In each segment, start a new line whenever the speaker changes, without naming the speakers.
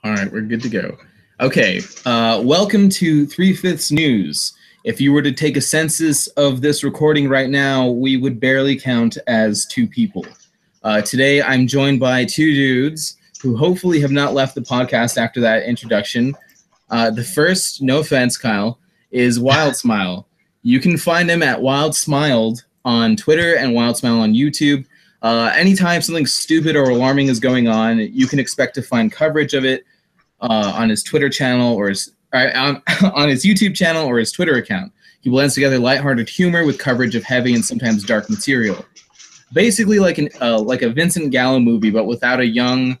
All right, we're good to go. Okay, welcome to 3/5 News. If you were to take a census of this recording right now, we would barely count as two people. Today, I'm joined by two dudes who hopefully have not left the podcast after that introduction. The first, no offense, Kyle, is Wild Smile. You can find him at Wild Smiled on Twitter and Wild Smile on YouTube. Anytime something stupid or alarming is going on, you can expect to find coverage of it on his Twitter channel or on his YouTube channel or his Twitter account. He blends together lighthearted humor with coverage of heavy and sometimes dark material. Basically like a Vincent Gallo movie, but without a young,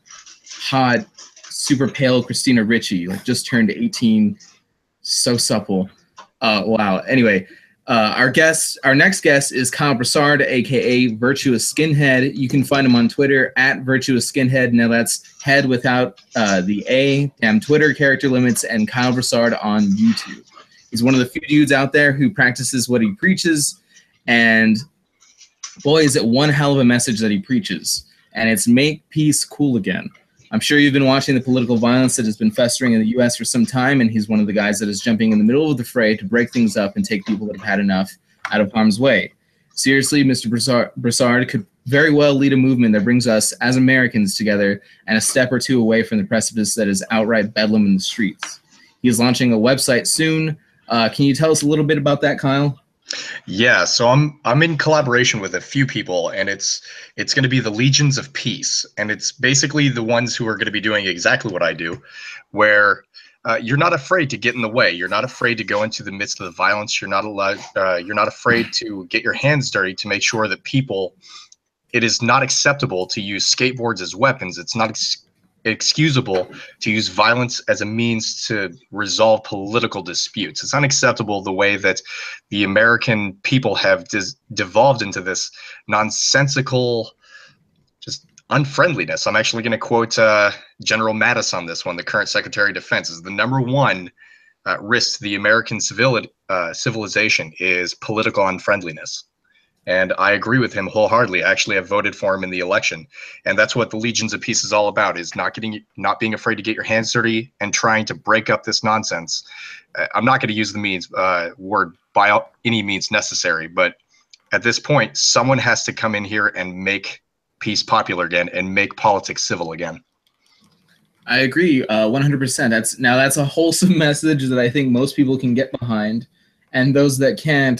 hot, super pale Christina Ricci, like just turned 18, so supple. Wow. Anyway, our next guest is Kyle Broussard, aka Virtuous Skinhead. You can find him on Twitter at Virtuous Skinhead. Now that's head without the A. Damn Twitter character limits, and Kyle Broussard on YouTube. He's one of the few dudes out there who practices what he preaches, and boy, is it one hell of a message that he preaches. And it's make peace cool again. I'm sure you've been watching the political violence that has been festering in the U.S. for some time, and he's one of the guys that is jumping in the middle of the fray to break things up and take people that have had enough out of harm's way. Seriously, Mr. Broussard could very well lead a movement that brings us as Americans together and a step or two away from the precipice that is outright bedlam in the streets. He is launching a website soon. Can you tell us a little bit about that, Kyle?
Yeah, so I'm in collaboration with a few people, and it's going to be the Legions of Peace, and it's basically the ones who are going to be doing exactly what I do, where you're not afraid to get in the way, you're not afraid to go into the midst of the violence, you're not afraid to get your hands dirty to make sure that it is not acceptable to use skateboards as weapons. It's not excusable to use violence as a means to resolve political disputes. It's unacceptable the way that the American people have devolved into this nonsensical, just unfriendliness. I'm actually going to quote General Mattis on this one. The current Secretary of Defense is the #1 risk to the American civilization is political unfriendliness. And I agree with him wholeheartedly. Actually, I voted for him in the election. And that's what the Legions of Peace is all about, is not being afraid to get your hands dirty and trying to break up this nonsense. I'm not going to use the word by any means necessary, but at this point, someone has to come in here and make peace popular again and make politics civil again.
I agree 100%. That's a wholesome message that I think most people can get behind. And those that can't,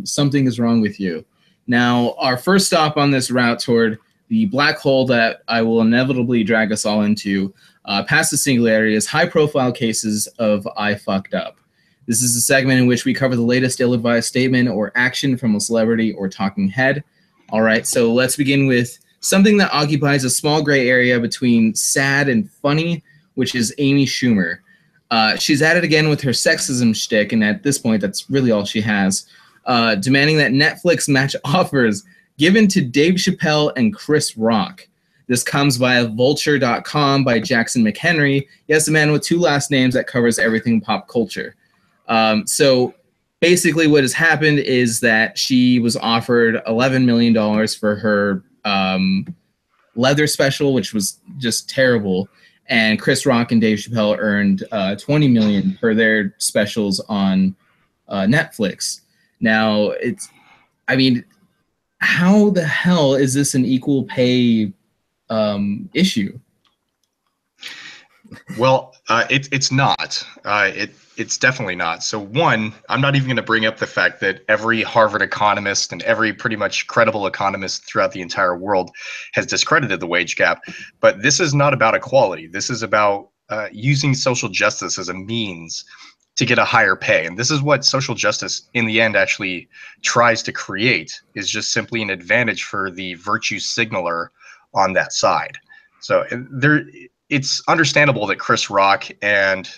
something is wrong with you. Now, our first stop on this route toward the black hole that I will inevitably drag us all into, past the singularity, is high-profile cases of I fucked up. This is a segment in which we cover the latest ill-advised statement or action from a celebrity or talking head. All right, so let's begin with something that occupies a small gray area between sad and funny, which is Amy Schumer. She's at it again with her sexism shtick, and at this point, that's really all she has, demanding that Netflix match offers given to Dave Chappelle and Chris Rock. This comes via vulture.com by Jackson McHenry. Yes, a man with two last names that covers everything pop culture. So basically what has happened is that she was offered $11 million for her leather special, which was just terrible. And Chris Rock and Dave Chappelle earned $20 million for their specials on Netflix. Now, how the hell is this an equal pay issue?
Well, it's not. It's definitely not. So one, I'm not even going to bring up the fact that every Harvard economist and every pretty much credible economist throughout the entire world has discredited the wage gap. But this is not about equality. This is about using social justice as a means to get a higher pay. And this is what social justice in the end actually tries to create, is just simply an advantage for the virtue signaler on that side. So it's understandable that Chris Rock and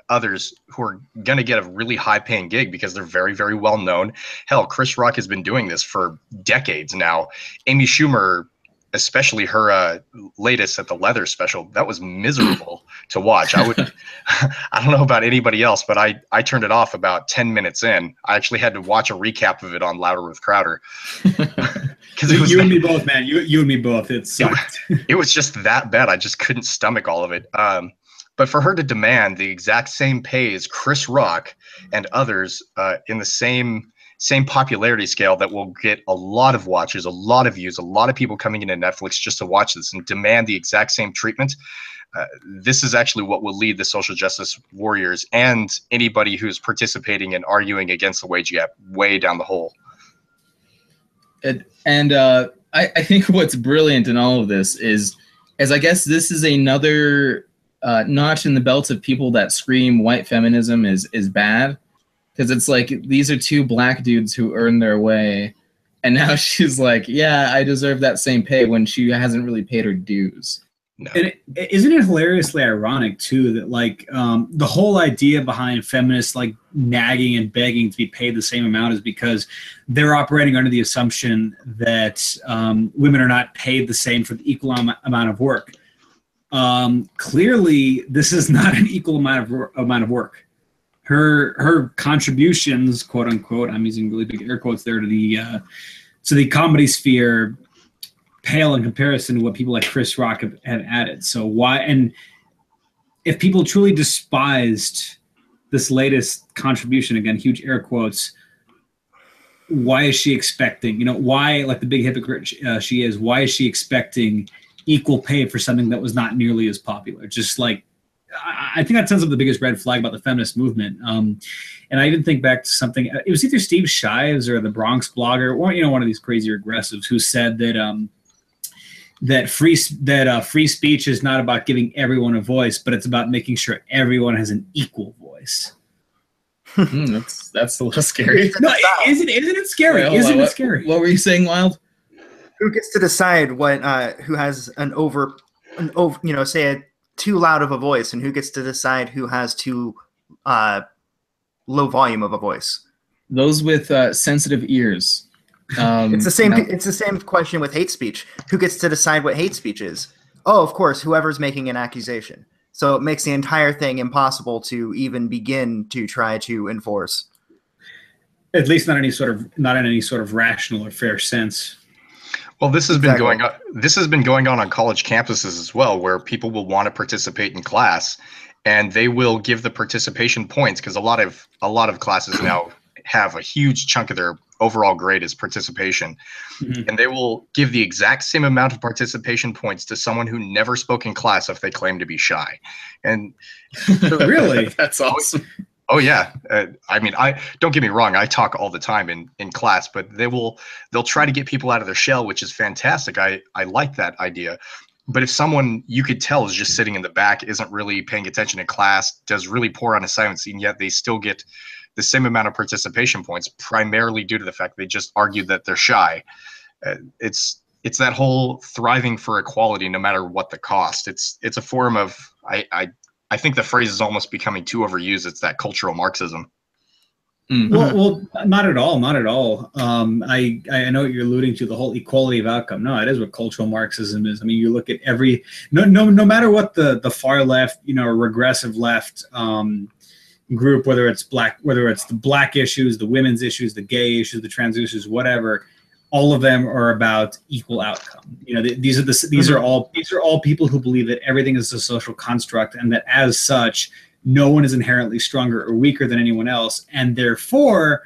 others who are going to get a really high-paying gig because they're very, very well known. Hell, Chris Rock has been doing this for decades now. Amy Schumer, especially her latest at the leather special, that was miserable to watch. I don't know about anybody else, but I turned it off about 10 minutes in. I actually had to watch a recap of it on Louder with Crowder.
You and me both, man. You and me both. It sucked.
It was just that bad. I just couldn't stomach all of it. But for her to demand the exact same pay as Chris Rock and others in the same popularity scale that will get a lot of watches, a lot of views, a lot of people coming into Netflix just to watch this and demand the exact same treatment, this is actually what will lead the social justice warriors and anybody who's participating in arguing against the wage gap way down the hole.
I think what's brilliant in all of this is I guess this is another notch in the belt of people that scream white feminism is bad, because it's like these are two black dudes who earned their way, and now she's like, yeah, I deserve that same pay when she hasn't really paid her dues.
No. And isn't it hilariously ironic too that like the whole idea behind feminists like nagging and begging to be paid the same amount is because they're operating under the assumption that women are not paid the same for the equal amount of work. Clearly, this is not an equal amount of work. Her contributions, quote unquote, I'm using really big air quotes there, to the comedy sphere pale in comparison to what people like Chris Rock have added. So why? And if people truly despised this latest contribution, again, huge air quotes, why is she expecting? Why, like the big hypocrite she is? Why is she expecting equal pay for something that was not nearly as popular? Just like, I think that sends up the biggest red flag about the feminist movement. And I even think back to something. It was either Steve Shives or the Bronx blogger, or one of these crazy regressives, who said that that free speech is not about giving everyone a voice, but it's about making sure everyone has an equal voice.
That's a little scary.
No, isn't it scary?
Wait,
isn't it scary?
What were you saying, Wild?
Who gets to decide what who has an over say a too loud of a voice, and who gets to decide who has too low volume of a voice?
Those with sensitive ears.
It's the same. It's the same question with hate speech. Who gets to decide what hate speech is? Oh, of course, whoever's making an accusation. So it makes the entire thing impossible to even begin to try to enforce.
At least not in any sort of rational or fair sense.
Well, this has been going on. This has been going on college campuses as well, where people will want to participate in class, and they will give the participation points, because a lot of classes now have a huge chunk of their overall grade is participation. Mm-hmm. And they will give the exact same amount of participation points to someone who never spoke in class if they claim to be shy. And
really,
that's awesome.
Oh yeah. I mean, I don't get me wrong, I talk all the time in class, but they'll try to get people out of their shell, which is fantastic. I like that idea. But if someone you could tell is just sitting in the back, isn't really paying attention in class, does really poor on assignments, and yet they still get the same amount of participation points, primarily due to the fact they just argued that they're shy. It's that whole thriving for equality, no matter what the cost. It's a form of, I think the phrase is almost becoming too overused. It's that cultural Marxism.
Mm. Well, not at all, not at all. I know what you're alluding to, the whole equality of outcome. No, it is what cultural Marxism is. I mean, you look at every no matter what the far left, regressive left group, whether it's the black issues, the women's issues, the gay issues, the trans issues, whatever, all of them are about equal outcome. These are all people who believe that everything is a social construct, and that as such, no one is inherently stronger or weaker than anyone else, and therefore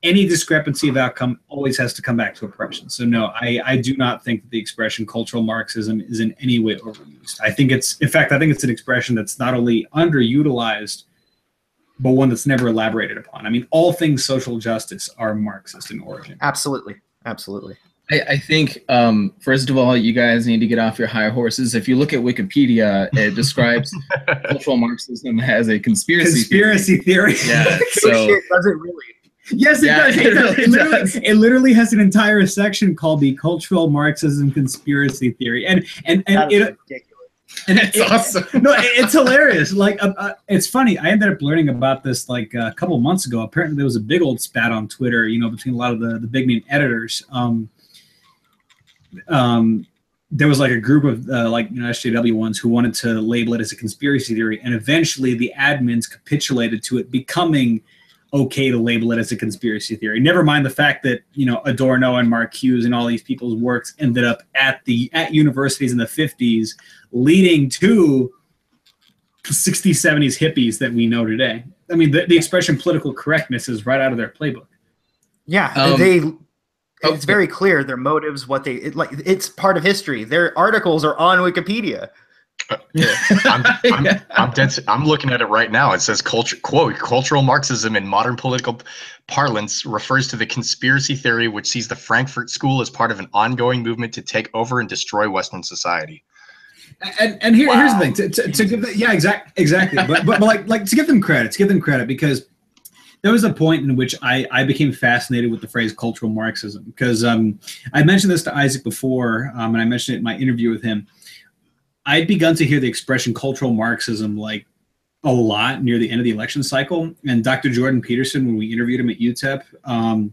any discrepancy of outcome always has to come back to oppression. So no, I do not think that the expression cultural Marxism is in any way overused. I think it's an expression that's not only underutilized, but one that's never elaborated upon. I mean, all things social justice are Marxist in origin.
Absolutely.
I think, first of all, you guys need to get off your high horses. If you look at Wikipedia, it describes cultural Marxism as a conspiracy
theory.
Yeah.
So shit, does it really?
Yes, it does. It literally has an entire section called the Cultural Marxism Conspiracy Theory, and it. And
it's awesome.
No, it's hilarious. Like, it's funny. I ended up learning about this like a couple months ago. Apparently, there was a big old spat on Twitter, between a lot of the big name editors. There was like a group of SJW ones who wanted to label it as a conspiracy theory, and eventually the admins capitulated to it becoming okay to label it as a conspiracy theory. Never mind the fact that Adorno and Marcuse and all these people's works ended up at universities in the 50s, leading to 60s, 70s hippies that we know today. I mean, the expression political correctness is right out of their playbook.
Yeah, it's very clear their motives, it's part of history. Their articles are on Wikipedia.
I'm looking at it right now. It says cultural Marxism in modern political parlance refers to the conspiracy theory which sees the Frankfurt School as part of an ongoing movement to take over and destroy Western society.
And here's the thing, to give exactly. but like to give them credit because there was a point in which I became fascinated with the phrase cultural Marxism, because I mentioned this to Isaac before, and I mentioned it in my interview with him. I'd begun to hear the expression cultural Marxism like a lot near the end of the election cycle, and Dr. Jordan Peterson, when we interviewed him at UTEP,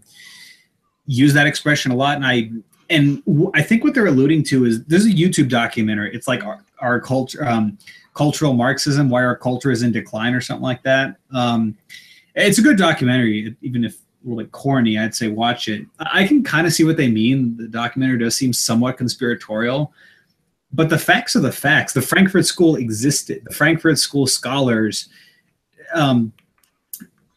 used that expression a lot, and I think what they're alluding to is there's a YouTube documentary. It's like our culture, cultural Marxism, why our culture is in decline or something like that. It's a good documentary, even if we're like corny, I'd say watch it. I can kind of see what they mean. The documentary does seem somewhat conspiratorial, but the facts are the facts. The Frankfurt School existed. The Frankfurt School scholars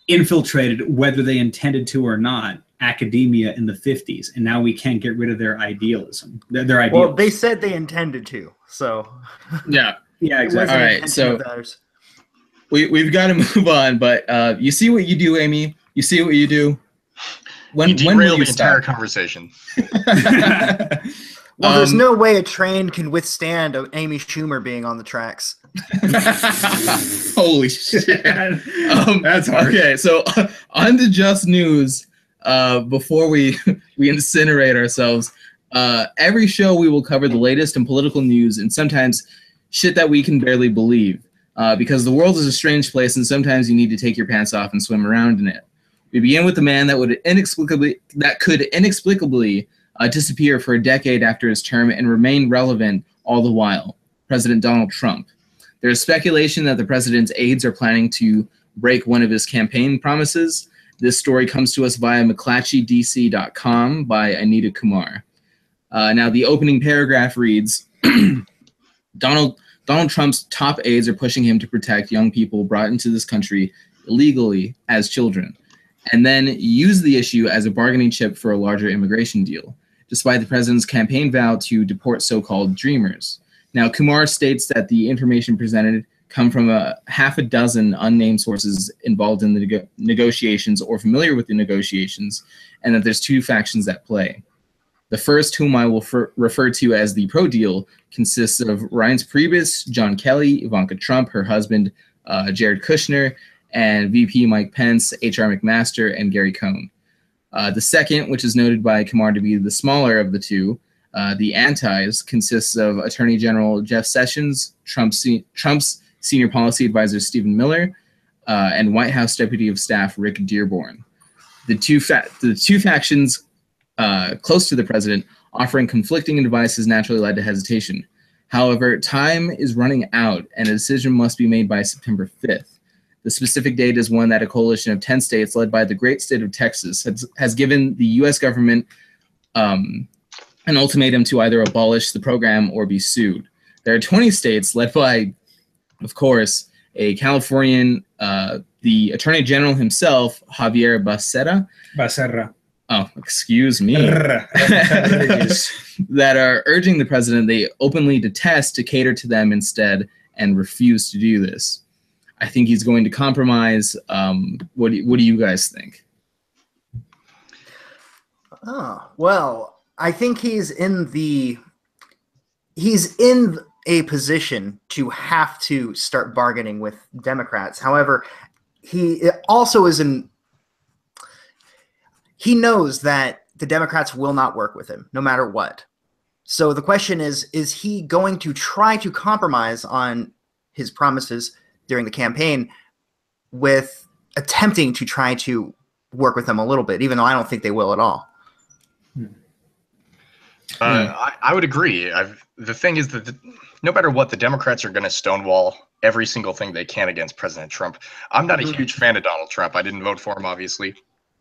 infiltrated, whether they intended to or not, academia in the 50s, and now we can't get rid of their idealism. Their ideals.
Well, they said they intended to, so
yeah,
exactly.
All right, so we've got to move on, but you see what you do, Amy. You see what you do.
You derail the entire conversation.
Well, there's no way a train can withstand Amy Schumer being on the tracks.
Holy shit.
That's hard.
Okay, so on to Just News. Before we incinerate ourselves, every show we will cover the latest in political news and sometimes shit that we can barely believe, because the world is a strange place and sometimes you need to take your pants off and swim around in it. We begin with the man that could inexplicably disappear for a decade after his term and remain relevant all the while, President Donald Trump. There is speculation that the president's aides are planning to break one of his campaign promises. This story comes to us via McClatchydC.com by Anita Kumar. Now, the opening paragraph reads, Donald Trump's top aides are pushing him to protect young people brought into this country illegally as children, and then use the issue as a bargaining chip for a larger immigration deal, despite the president's campaign vow to deport so-called dreamers. Now, Kumar states that the information presented come from half a dozen unnamed sources involved in the negotiations or familiar with the negotiations, and that there's two factions at play. The first, whom I will refer to as the pro-deal, consists of Reince Priebus, John Kelly, Ivanka Trump, her husband Jared Kushner, and VP Mike Pence, HR McMaster, and Gary Cohn. The second, which is noted by Kumar to be the smaller of the two, the antis, consists of Attorney General Jeff Sessions, Trump's senior policy advisor Stephen Miller, and White House Deputy of Staff Rick Dearborn. The two factions close to the president offering conflicting advice has naturally led to hesitation. However, time is running out, and a decision must be made by September 5th. The specific date is one that a coalition of 10 states led by the great state of Texas has given the U.S. government an ultimatum to either abolish the program or be sued. There are 20 states led by, of course, a Californian, the Attorney General himself, Javier Becerra. Oh, excuse me. That are urging the president they openly detest to cater to them instead and refuse to do this. I think he's going to compromise. What do you guys think?
Oh, well, I think he's in a position to have to start bargaining with Democrats. However, he also he knows that the Democrats will not work with him no matter what. So the question is he going to try to compromise on his promises during the campaign with attempting to try to work with them a little bit, even though I don't think they will at all?
I would agree. The thing is that no matter what, the Democrats are going to stonewall every single thing they can against President Trump. I'm not a huge fan of Donald Trump. I didn't vote for him, obviously.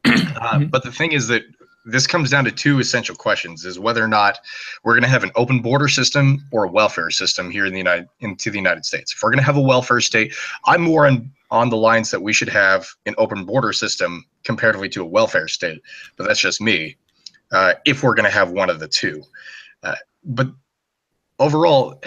But the thing is that this comes down to two essential questions: is whether or not we're going to have an open border system or a welfare system here in the United States. If we're going to have a welfare state, I'm more on the lines that we should have an open border system comparatively to a welfare state, but that's just me. If we're going to have one of the two, but overall,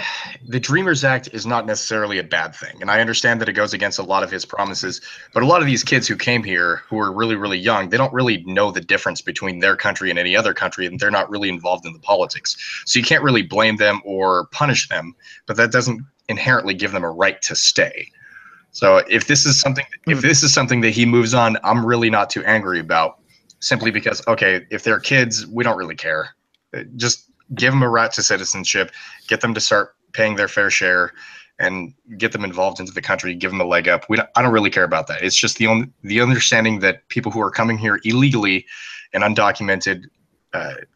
the Dreamers Act is not necessarily a bad thing. And I understand that it goes against a lot of his promises, but a lot of these kids who came here who are really, really young, they don't really know the difference between their country and any other country, and they're not really involved in the politics. So you can't really blame them or punish them, but that doesn't inherently give them a right to stay. So if this is something that he moves on, I'm really not too angry about, simply because, okay, if they're kids, we don't really care. Just give them a right to citizenship, get them to start paying their fair share, and get them involved into the country, give them a leg up. I don't really care about that. It's just the understanding that people who are coming here illegally and undocumented,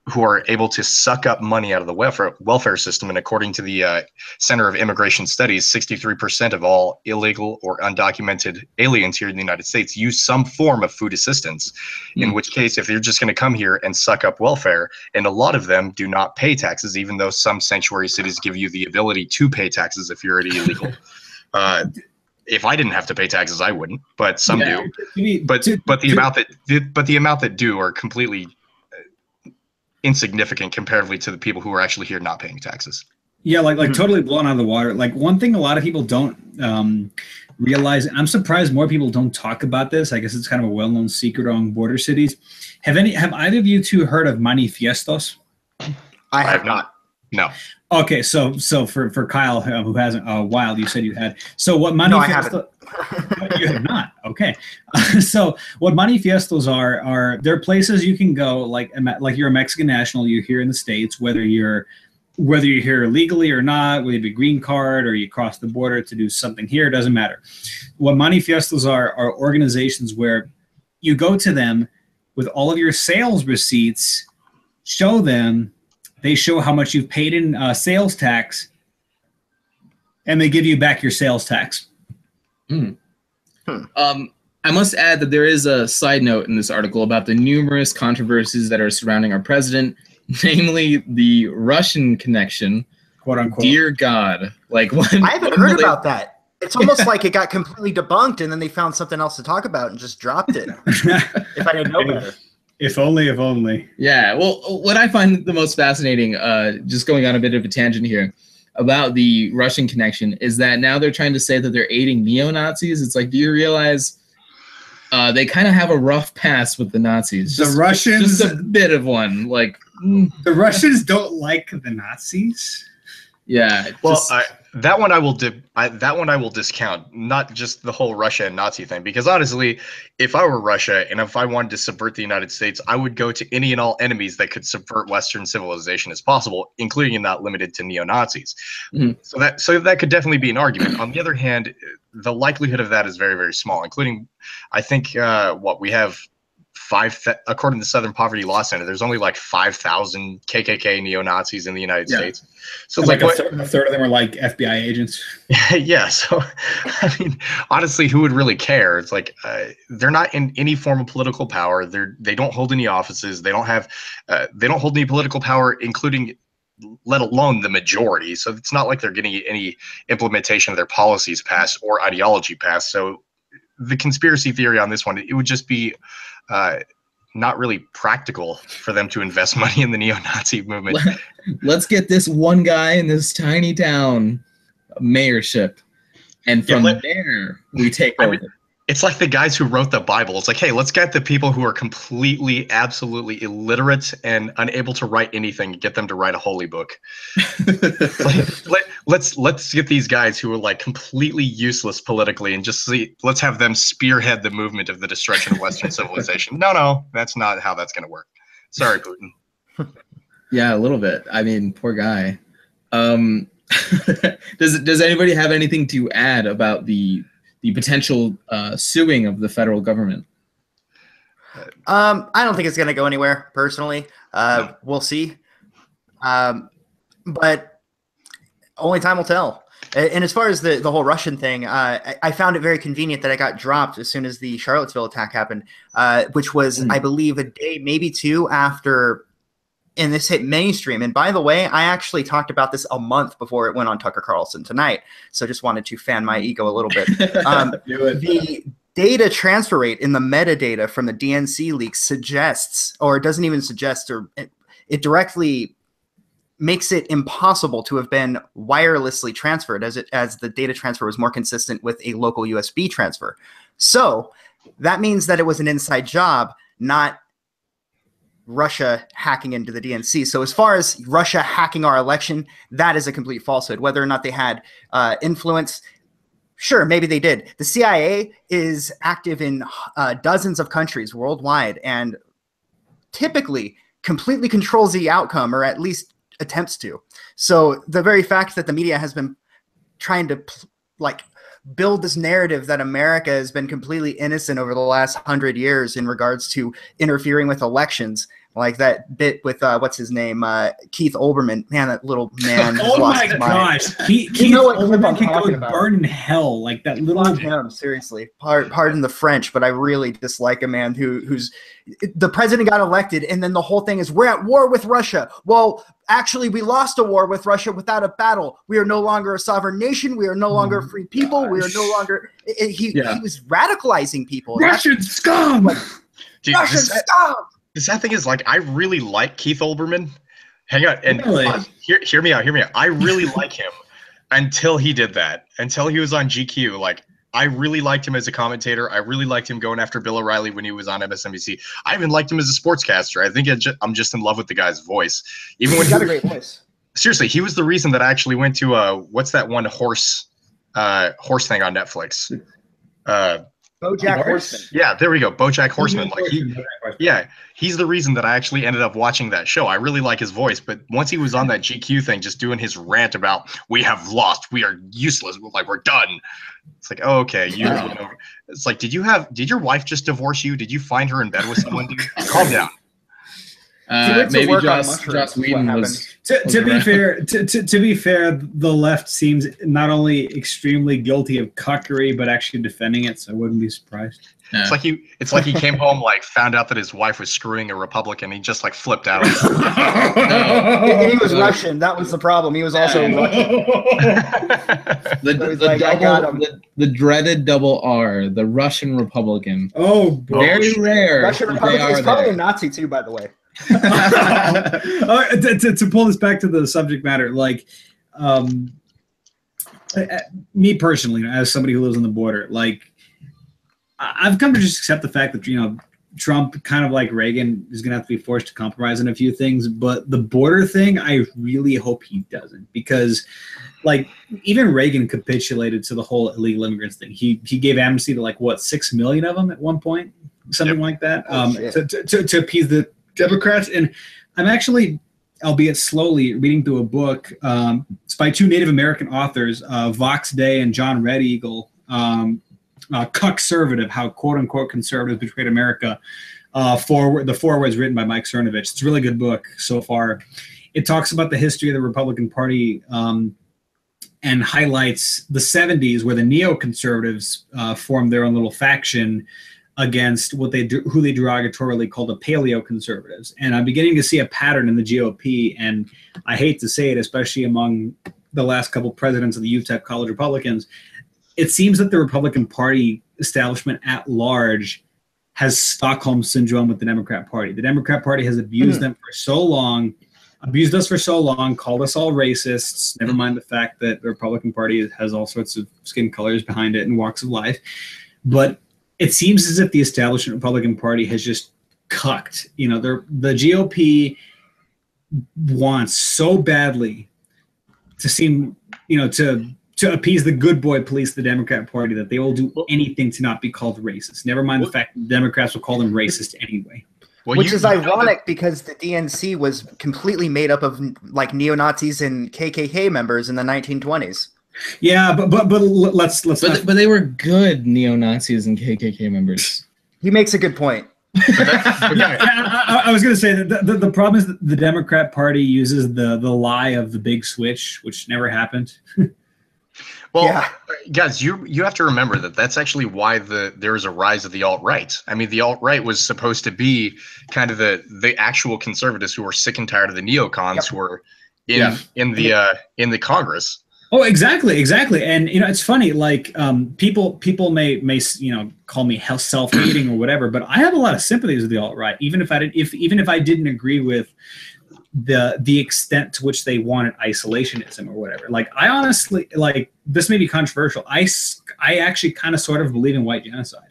who are able to suck up money out of the welfare system, and according to the Center of Immigration Studies, 63% of all illegal or undocumented aliens here in the United States use some form of food assistance, in which case, if they're just going to come here and suck up welfare, and a lot of them do not pay taxes, even though some sanctuary cities give you the ability to pay taxes if you're already illegal. If I didn't have to pay taxes, I wouldn't, but some do. But the amount that do are completely insignificant comparatively to the people who are actually here not paying taxes.
Yeah, like totally blown out of the water. Like, one thing a lot of people don't realize, and I'm surprised more people don't talk about this. I guess it's kind of a well-known secret on border cities. Have either of you two heard of manifiestos?
I have not. No.
Okay, so for Kyle, who hasn't, Wild, you said you had. So what manifestos?
No,
You have not. Okay. So what manifiestos are they're places you can go, like you're a Mexican national, you're here in the States, whether you're here legally or not, whether you have a green card or you cross the border to do something here, it doesn't matter. What manifiestos are organizations where you go to them with all of your sales receipts, they show how much you've paid in sales tax, and they give you back your sales tax.
I must add that there is a side note in this article about the numerous controversies that are surrounding our president, namely the Russian connection,
quote unquote.
Dear God, I
haven't heard about that. It's almost like it got completely debunked, and then they found something else to talk about and just dropped it. If I didn't know better.
If only.
Yeah. Well, what I find the most fascinating, just going on a bit of a tangent here, about the Russian connection is that now they're trying to say that they're aiding neo-Nazis. It's like, do you realize they kind of have a rough past with the Nazis?
The Russians,
just a bit of one.
The Russians don't like the Nazis.
Yeah.
Well, that one I will discount. Not just the whole Russia and Nazi thing, because honestly, if I were Russia and if I wanted to subvert the United States, I would go to any and all enemies that could subvert Western civilization as possible, including and not limited to neo-Nazis. Mm-hmm. So that could definitely be an argument. On the other hand, the likelihood of that is very, very small. Including, I think we have according to the Southern Poverty Law Center, there's only like 5,000 KKK neo-Nazis in the United States. So it's
like a third of them are like FBI agents.
Yeah. So, I mean, honestly, who would really care? It's like they're not in any form of political power. They don't hold any offices. They don't hold any political power, including, let alone the majority. So it's not like they're getting any implementation of their policies passed or ideology passed. So the conspiracy theory on this one, it would just be not really practical for them to invest money in the neo-Nazi movement.
Let's get this one guy in this tiny town mayorship, and from there we take over.
It's like the guys who wrote the Bible. It's like, hey, let's get the people who are completely, absolutely illiterate and unable to write anything, get them to write a holy book. Let's get these guys who are like completely useless politically and let's have them spearhead the movement of the destruction of Western civilization. No, that's not how that's going to work. Sorry, Putin.
Yeah, a little bit. I mean, poor guy. Does anybody have anything to add about the potential suing of the federal government?
I don't think it's going to go anywhere, personally. We'll see. But only time will tell. And as far as the whole Russian thing, I found it very convenient that I got dropped as soon as the Charlottesville attack happened, which was, I believe, a day, maybe two after, and this hit mainstream. And by the way, I actually talked about this a month before it went on Tucker Carlson Tonight. So just wanted to fan my ego a little bit. The data transfer rate in the metadata from the DNC leak suggests, or it doesn't even suggest, or it directly makes it impossible to have been wirelessly transferred, as the data transfer was more consistent with a local USB transfer. So that means that it was an inside job, not Russia hacking into the DNC. So as far as Russia hacking our election, that is a complete falsehood. Whether or not they had influence, sure, maybe they did. The CIA is active in dozens of countries worldwide and typically completely controls the outcome, or at least attempts to. So the very fact that the media has been trying to build this narrative that America has been completely innocent over the last 100 years in regards to interfering with elections, like that bit with what's his name, Keith Olbermann. Man, that little man.
Oh my gosh, Keith Olbermann can go burn in hell. Like that little.
Him, seriously. Pardon the French, but I really dislike a man who's the president got elected, and then the whole thing is we're at war with Russia. Well, actually, we lost a war with Russia without a battle. We are no longer a sovereign nation. We are no longer a free people. We are no longer. He was radicalizing people.
Russian scum.
Dude,
Russian scum.
The sad thing is, I really like Keith Olbermann. Hang on, and
really?
Hear me out. I really like him until he did that. Until he was on GQ. I really liked him as a commentator. I really liked him going after Bill O'Reilly when he was on MSNBC. I even liked him as a sportscaster. I think I'm just in love with the guy's voice. Even when
He's got a great voice.
Seriously, he was the reason that I actually went to what's that one horse thing on Netflix?
BoJack Horseman.
Yeah, there we go. BoJack Horseman. He's the reason that I actually ended up watching that show. I really like his voice, but once he was on that GQ thing, just doing his rant about we have lost, we are useless, we're done. It's like, oh, okay, it's like, did your wife just divorce you? Did you find her in bed with someone? Dude? Calm down.
Maybe Joss Whedon was.
To be fair, the left seems not only extremely guilty of cuckery, but actually defending it. So I wouldn't be surprised.
Yeah. It's like he came home, found out that his wife was screwing a Republican. He just flipped out.
He was Russian. That was the problem. He was also Russian.
The dreaded double R, the Russian Republican.
Oh, boy.
Very rare.
Russian Republican is probably a Nazi too, by the way.
To pull this back to the subject matter, me personally, as somebody who lives on the border, I've come to just accept the fact that Trump, kind of like Reagan, is going to have to be forced to compromise on a few things. But the border thing, I really hope he doesn't, because even Reagan capitulated to the whole illegal immigrants thing. He gave amnesty to 6 million of them at one point, something like that, to appease the Democrats. And I'm actually, albeit slowly, reading through a book. It's by two Native American authors, Vox Day and John Red Eagle. Cuck-servative, how quote-unquote conservatives betrayed America. The forewords written by Mike Cernovich. It's a really good book so far. It talks about the history of the Republican Party and highlights the 70s, where the neoconservatives formed their own little faction against who they derogatorily called the paleoconservatives. And I'm beginning to see a pattern in the GOP, and I hate to say it, especially among the last couple presidents of the UTEP college Republicans. It seems that the Republican Party establishment at large has Stockholm syndrome with the Democrat Party. The Democrat Party has abused them for so long, abused us for so long, called us all racists, never mind the fact that the Republican Party has all sorts of skin colors behind it and walks of life. But it seems as if the establishment Republican Party has just cucked. The GOP wants so badly to seem, to appease the good boy police of the Democrat Party that they will do anything to not be called racist. Never mind the fact that Democrats will call them racist anyway.
Which is ironic because the DNC was completely made up of neo-Nazis and KKK members in the 1920s.
Yeah, but let's.
But they were good neo-Nazis and KKK members.
He makes a good point.
I was going to say that the problem is that the Democrat Party uses the lie of the big switch, which never happened.
Well,
Yeah.
guys, you have to remember that that's actually why there is a rise of the alt-right. I mean, the alt-right was supposed to be kind of the actual conservatives who were sick and tired of the neocons who were in the Congress.
Oh, exactly. And it's funny. Like, people may call me self-hating or whatever, but I have a lot of sympathies with the alt-right, even if I didn't agree with the extent to which they wanted isolationism or whatever. Like, I honestly, like, this may be controversial. I actually kind of sort of believe in white genocide.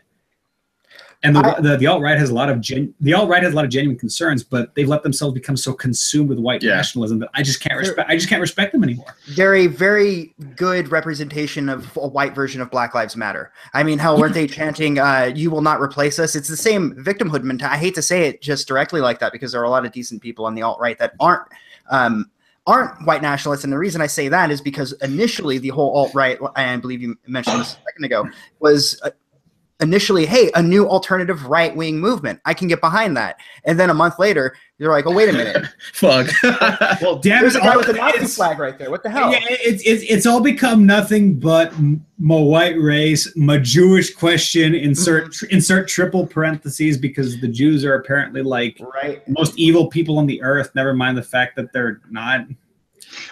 And the alt-right has a lot of genuine concerns, but they've let themselves become so consumed with white nationalism that I just can't respect them anymore.
They're a very good representation of a white version of Black Lives Matter. I mean, how weren't they chanting, "You will not replace us"? It's the same victimhood mentality. I hate to say it just directly like that, because there are a lot of decent people on the alt-right that aren't white nationalists. And the reason I say that is because initially the whole alt-right, and I believe you mentioned this a second ago, was initially, hey, a new alternative right-wing movement. I can get behind that. And then a month later, you're like, oh, wait a minute.
Fuck.
Well, damn,
there's a guy with a Nazi flag right there. What the hell?
Yeah, it's all become nothing but my white race, my Jewish question, insert triple parentheses, because the Jews are apparently like the most evil people on the earth, never mind the fact that they're not.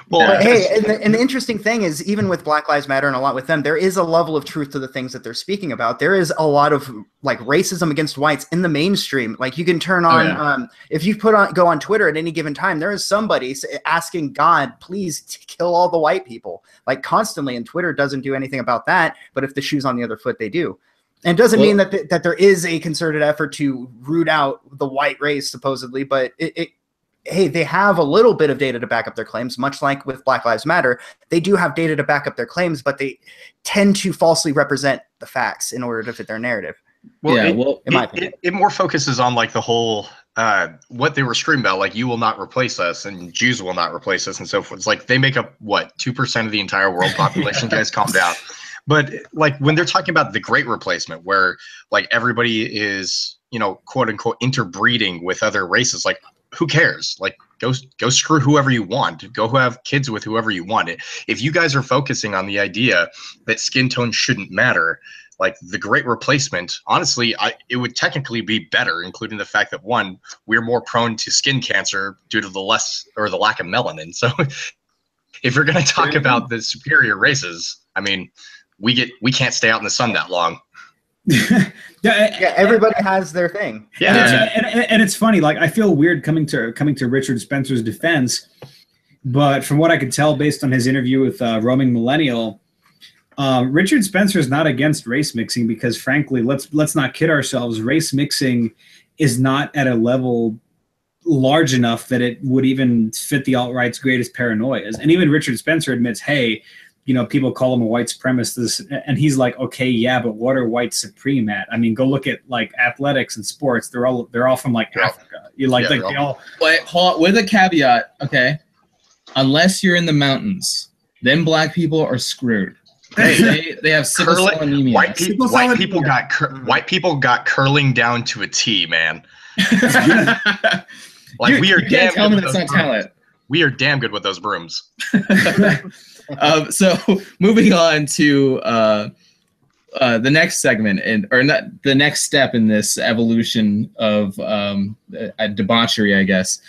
Well, but hey, and the interesting thing is, even with Black Lives Matter and a lot with them, there is a level of truth to the things that they're speaking about. There is a lot of like racism against whites in the mainstream. Like, you can turn on, if you go on Twitter at any given time, there is somebody asking God, please kill all the white people, like, constantly. And Twitter doesn't do anything about that. But if the shoe's on the other foot, they do. And it doesn't mean that there is a concerted effort to root out the white race, supposedly, but hey, they have a little bit of data to back up their claims, much like with Black Lives Matter. They do have data to back up their claims, but they tend to falsely represent the facts in order to fit their narrative.
Well,
in my opinion,
it more focuses on like the whole what they were screaming about, like, you will not replace us and Jews will not replace us and so forth. It's like they make up, what, 2% of the entire world population? Guys, calm down. But like, when they're talking about the great replacement, where like everybody is, quote unquote, interbreeding with other races, like, who cares? Like, go screw whoever you want. Go have kids with whoever you want. If you guys are focusing on the idea that skin tone shouldn't matter, like, the great replacement, honestly, it would technically be better, including the fact that, one, we're more prone to skin cancer due to the lack of melanin. So if you're going to talk about the superior races, I mean, we can't stay out in the sun that long.
Yeah, everybody has their thing.
Yeah, and it's funny. Like, I feel weird coming to Richard Spencer's defense, but from what I could tell based on his interview with Roaming Millennial, Richard Spencer is not against race mixing, because, frankly, let's not kid ourselves. Race mixing is not at a level large enough that it would even fit the alt-right's greatest paranoias. And even Richard Spencer admits, hey, people call him a white supremacist, and he's like, okay, yeah, but what are white supreme at? I mean, go look at like athletics and sports. They're all from like Africa. They all.
Wait, hold on, with a caveat, okay? Unless you're in the mountains, then black people are screwed. They have sickle cell anemia.
White people got curling down to a T, man. Like, we are damn.
Tell me that's not talent.
We are damn good with those brooms.
So moving on to the next segment, the next step in this evolution of a debauchery, I guess.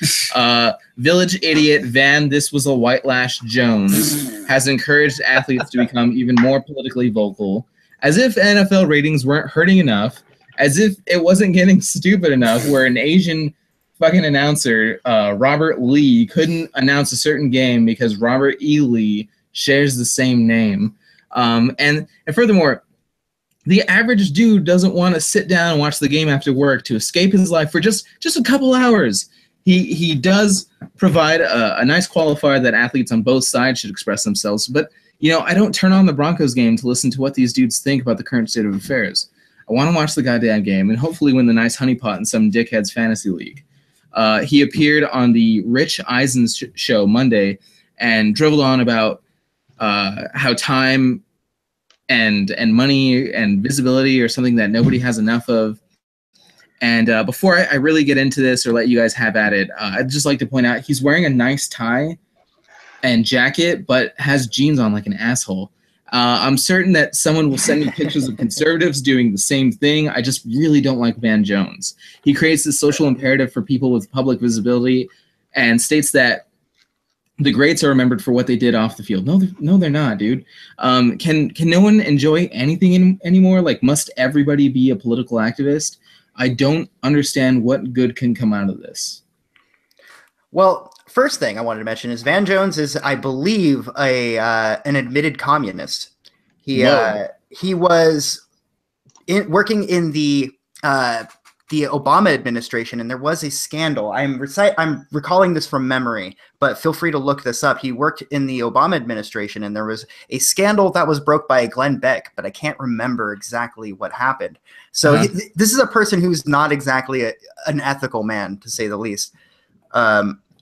Village idiot Van This Was a White Lash Jones has encouraged athletes to become even more politically vocal, as if NFL ratings weren't hurting enough, as if it wasn't getting stupid enough, where an Asian fucking announcer, Robert Lee, couldn't announce a certain game because Robert E. Lee shares the same name. And furthermore, the average dude doesn't want to sit down and watch the game after work to escape his life for just a couple hours. He does provide a nice qualifier that athletes on both sides should express themselves. But, I don't turn on the Broncos game to listen to what these dudes think about the current state of affairs. I want to watch the goddamn game and hopefully win the nice honeypot in some dickhead's fantasy league. He appeared on the Rich Eisen show Monday and dribbled on about how time and money and visibility are something that nobody has enough of. And before I really get into this or let you guys have at it, I'd just like to point out he's wearing a nice tie and jacket, but has jeans on like an asshole. I'm certain that someone will send me pictures of conservatives doing the same thing. I just really don't like Van Jones. He creates this social imperative for people with public visibility and states that the greats are remembered for what they did off the field. No, they're not, dude. Can no one enjoy anything anymore? Like, must everybody be a political activist? I don't understand what good can come out of this.
Well, first thing I wanted to mention is Van Jones is, I believe, an admitted communist. He was working in the Obama administration, and there was a scandal. I'm recalling this from memory, but feel free to look this up. He worked in the Obama administration, and there was a scandal that was broke by Glenn Beck, but I can't remember exactly what happened. So this is a person who's not exactly an ethical man, to say the least.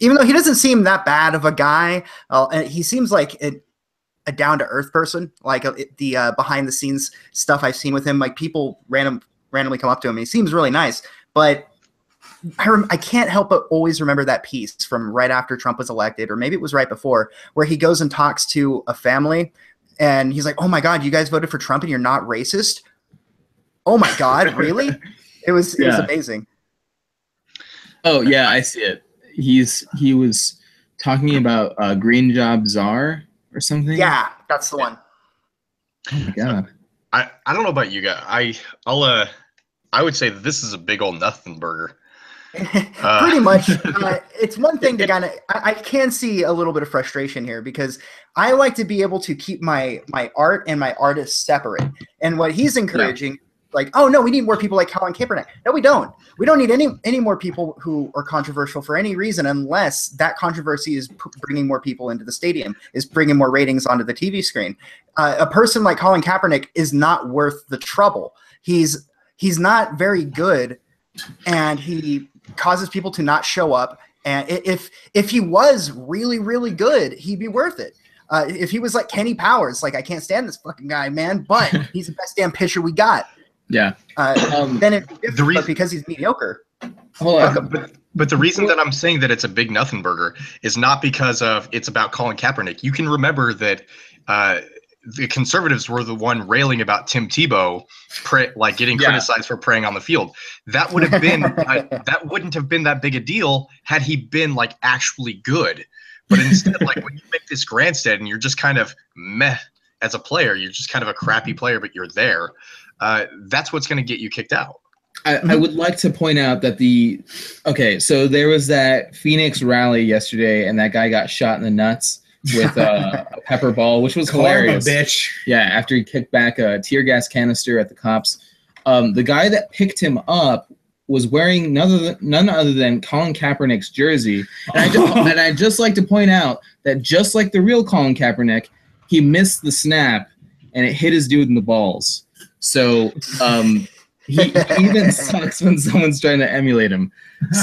Even though he doesn't seem that bad of a guy, he seems like a down-to-earth person. Like the behind-the-scenes stuff I've seen with him, like people randomly come up to him, and he seems really nice. But I can't help but always remember that piece from right after Trump was elected, or maybe it was right before, where he goes and talks to a family, and he's like, "Oh my God, you guys voted for Trump and you're not racist?" Oh my God, really? It was amazing.
Oh yeah, I see it. He was talking about Green Job Czar or something.
Yeah, that's the one.
Oh my God.
I don't know about you guys. I would say that this is a big old nothing burger.
Pretty much. It's one thing to kind of, I can see a little bit of frustration here, because I like to be able to keep my art and my artists separate. And what he's encouraging, like, oh no, we need more people like Colin Kaepernick. No, we don't. We don't need any more people who are controversial for any reason, unless that controversy is bringing more people into the stadium, is bringing more ratings onto the TV screen. A person like Colin Kaepernick is not worth the trouble. He's not very good, and he causes people to not show up. And if he was really, really good, he'd be worth it. If he was like Kenny Powers, like, I can't stand this fucking guy, man, but he's the best damn pitcher we got.
Yeah.
Then it'd be different, but because he's mediocre.
Hold on.
But the reason that I'm saying that it's a big nothing burger is not because it's about Colin Kaepernick. You can remember that the conservatives were the one railing about Tim Tebow, getting criticized for praying on the field. That would have been that wouldn't have been that big a deal had he been like actually good. But instead, like, when you make this grandstand and you're just kind of meh as a player, you're just kind of a crappy player, but you're there. That's what's going to get you kicked out.
I would like to point out that so there was that Phoenix rally yesterday, and that guy got shot in the nuts with a pepper ball, which was hilarious.
Bitch.
Yeah, after he kicked back a tear gas canister at the cops. The guy that picked him up was wearing none other than Colin Kaepernick's jersey. And I'd just like to point out that just like the real Colin Kaepernick, he missed the snap, and it hit his dude in the balls. So he even sucks when someone's trying to emulate him.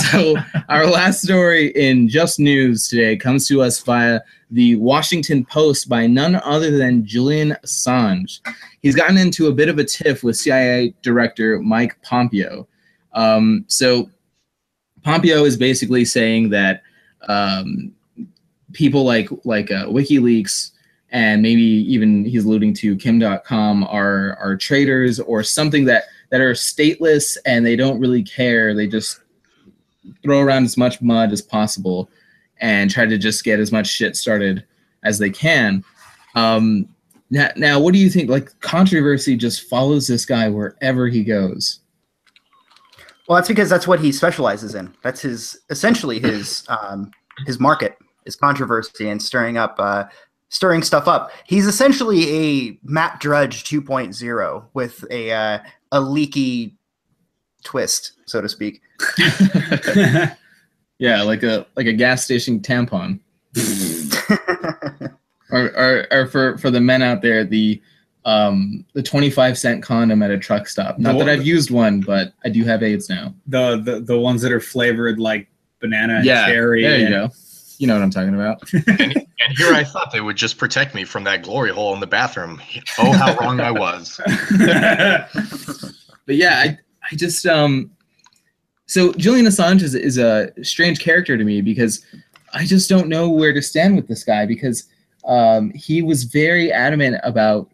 So our last story in Just News today comes to us via the Washington Post by none other than Julian Assange. He's gotten into a bit of a tiff with CIA Director Mike Pompeo. So Pompeo is basically saying that people like WikiLeaks, and maybe even he's alluding to Kim.com, are traitors or something that are stateless, and they don't really care. They just throw around as much mud as possible and try to just get as much shit started as they can. Now, what do you think? Like, controversy just follows this guy wherever he goes.
Well, that's because that's what he specializes in. That's essentially his market is controversy and stirring stuff up. He's essentially a Matt Drudge 2.0 with a leaky twist, so to speak.
Yeah, like a gas station tampon. or for the men out there, the 25-cent condom at a truck stop. Not that I've used one, but I do have AIDS now.
The ones that are flavored like banana and cherry.
There you go. You know what I'm talking about.
And here I thought they would just protect me from that glory hole in the bathroom. Oh, how wrong I was.
But yeah, I just so Julian Assange is a strange character to me, because I just don't know where to stand with this guy, because he was very adamant about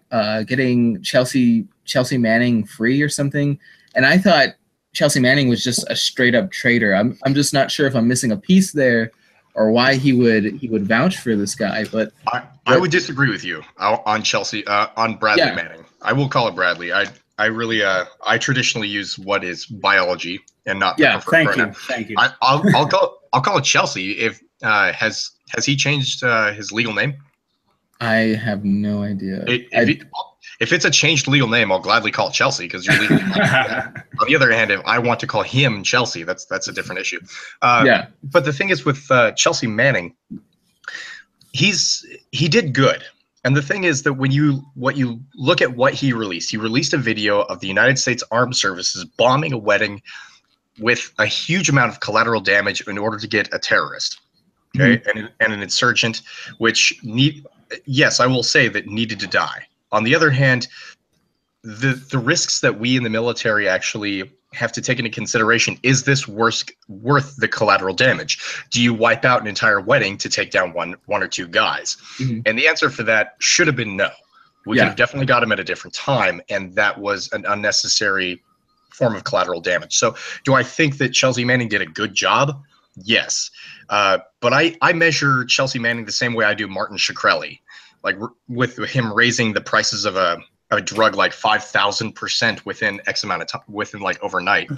getting Chelsea Manning free or something, and I thought Chelsea Manning was just a straight up traitor. I'm just not sure if I'm missing a piece there, or why he would vouch for this guy. But
I would disagree with you on Chelsea on Bradley Manning. I will call it Bradley. I really I traditionally use what is biology and not the preferred pronoun.
Thank you.
I'll call it Chelsea. If has he changed his legal name?
I have no idea.
If it's a changed legal name, I'll gladly call it Chelsea because you're legally. On the other hand, if I want to call him Chelsea, that's a different issue. But the thing is with Chelsea Manning, he did good. And the thing is that when you look at what he released a video of the United States Armed Services bombing a wedding with a huge amount of collateral damage in order to get a terrorist, okay, and an insurgent, which yes, I will say that needed to die. On the other hand, the risks that we in the military actually have to take into consideration, is this worth the collateral damage? Do you wipe out an entire wedding to take down one or two guys? And the answer for that should have been no. We could have definitely got him at a different time, and that was an unnecessary form of collateral damage. So do I think that Chelsea Manning did a good job? Yes. But I measure Chelsea Manning the same way I do Martin Shkreli, like with him raising the prices of a drug like 5,000% within X amount of time, within like overnight.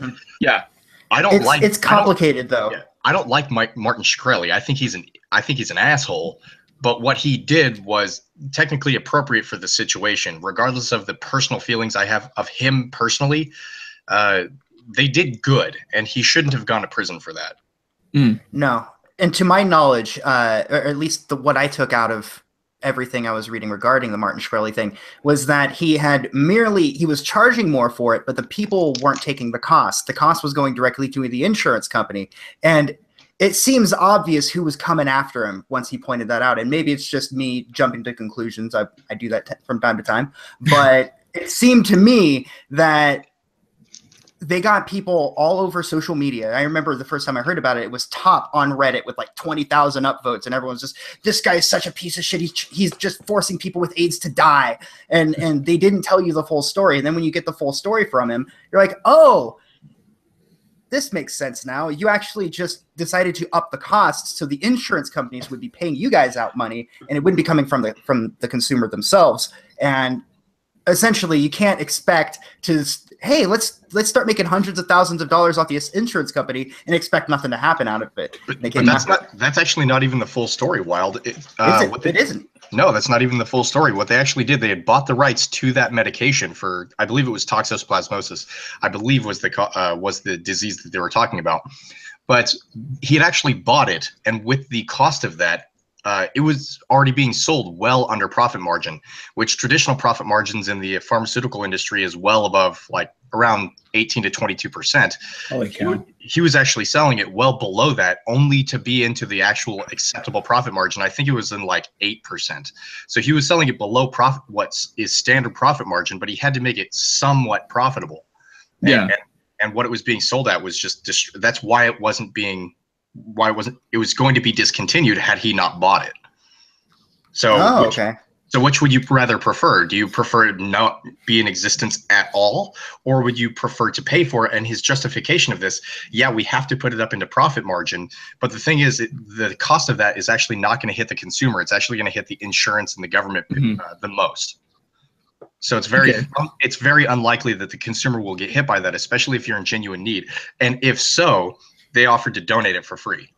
Yeah,
it's complicated though.
I don't like Martin Shkreli. I think he's an asshole. But what he did was technically appropriate for the situation, regardless of the personal feelings I have of him personally. They did good, and he shouldn't have gone to prison for that.
No, and to my knowledge, or at least what I took out of everything I was reading regarding the Martin Shkreli thing, was that he was charging more for it, but the people weren't taking the cost. The cost was going directly to the insurance company. And it seems obvious who was coming after him once he pointed that out. And maybe it's just me jumping to conclusions. I do that from time to time. But it seemed to me that they got people all over social media. I remember the first time I heard about it, it was top on Reddit with like 20,000 upvotes, and everyone's just, this guy is such a piece of shit. He's just forcing people with AIDS to die. And they didn't tell you the full story. And then when you get the full story from him, you're like, oh, this makes sense now. You actually just decided to up the costs so the insurance companies would be paying you guys out money, and it wouldn't be coming from the consumer themselves. And essentially, you can't expect to, hey, let's start making hundreds of thousands of dollars off the insurance company and expect nothing to happen out of it.
But that's actually not even the full story, Wild. It
isn't.
No, that's not even the full story. What they actually did, they had bought the rights to that medication for, I believe it was toxoplasmosis, I believe was the disease that they were talking about. But he had actually bought it, and with the cost of that, it was already being sold well under profit margin, which traditional profit margins in the pharmaceutical industry is well above, like around 18 to 22%.
Holy cow.
He was actually selling it well below that, only to be into the actual acceptable profit margin. I think it was in like 8%. So he was selling it below what is standard profit margin, but he had to make it somewhat profitable.
Yeah.
And what it was being sold at was just, that's why it was going to be discontinued had he not bought it. So, So which would you rather prefer? Do you prefer it not be in existence at all, or would you prefer to pay for it? And his justification of this, yeah, we have to put it up into profit margin, but the thing is, the cost of that is actually not going to hit the consumer. It's actually going to hit the insurance and the government the most. So it's very unlikely that the consumer will get hit by that, especially if you're in genuine need. And if so, they offered to donate it for free.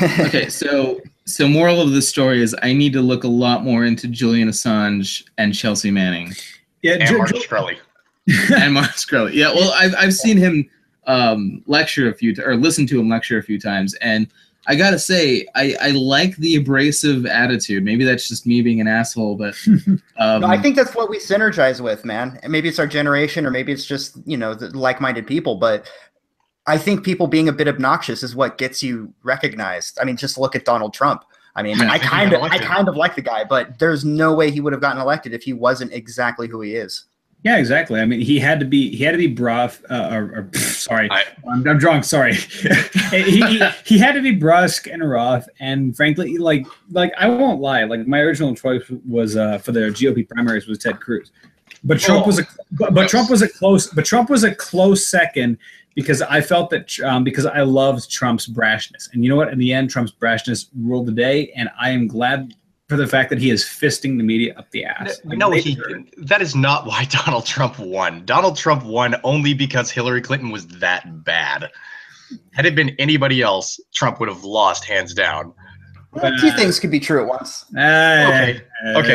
Okay, so moral of the story is I need to look a lot more into Julian Assange and Chelsea Manning.
Yeah, and Martin Shkreli.
And Martin Shkreli. Yeah, well, I've seen him lecture listen to him lecture a few times, and I gotta say, I like the abrasive attitude. Maybe that's just me being an asshole, but
no, I think that's what we synergize with, man. And maybe it's our generation, or maybe it's just the like-minded people, but I think people being a bit obnoxious is what gets you recognized. I mean, just look at Donald Trump. I mean, I kind of like the guy, but there's no way he would have gotten elected if he wasn't exactly who he is.
Yeah, exactly. I mean, he had to be brusque. Sorry, I'm drunk. Sorry. he had to be brusque and rough. And frankly, like I won't lie. Like my original choice was for the GOP primaries was Ted Cruz, but Trump was a close second because I felt that because I loved Trump's brashness. And you know what? In the end, Trump's brashness ruled the day, and I am glad for the fact that he is fisting the media up the ass.
No, that is not why Donald Trump won. Donald Trump won only because Hillary Clinton was that bad. Had it been anybody else, Trump would have lost hands down.
Well, two things could be true at once.
Okay,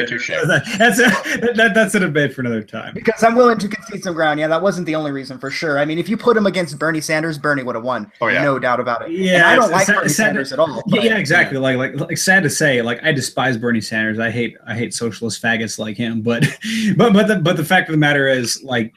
touche.
That's a debate for another time.
Because I'm willing to concede some ground. Yeah, that wasn't the only reason, for sure. I mean, if you put him against Bernie Sanders, Bernie would have won.
Oh, yeah.
No doubt about it.
Yeah,
and I don't like Bernie Sanders at all. But,
yeah, exactly. Like sad to say, like I despise Bernie Sanders. I hate socialist faggots like him. But the fact of the matter is, like,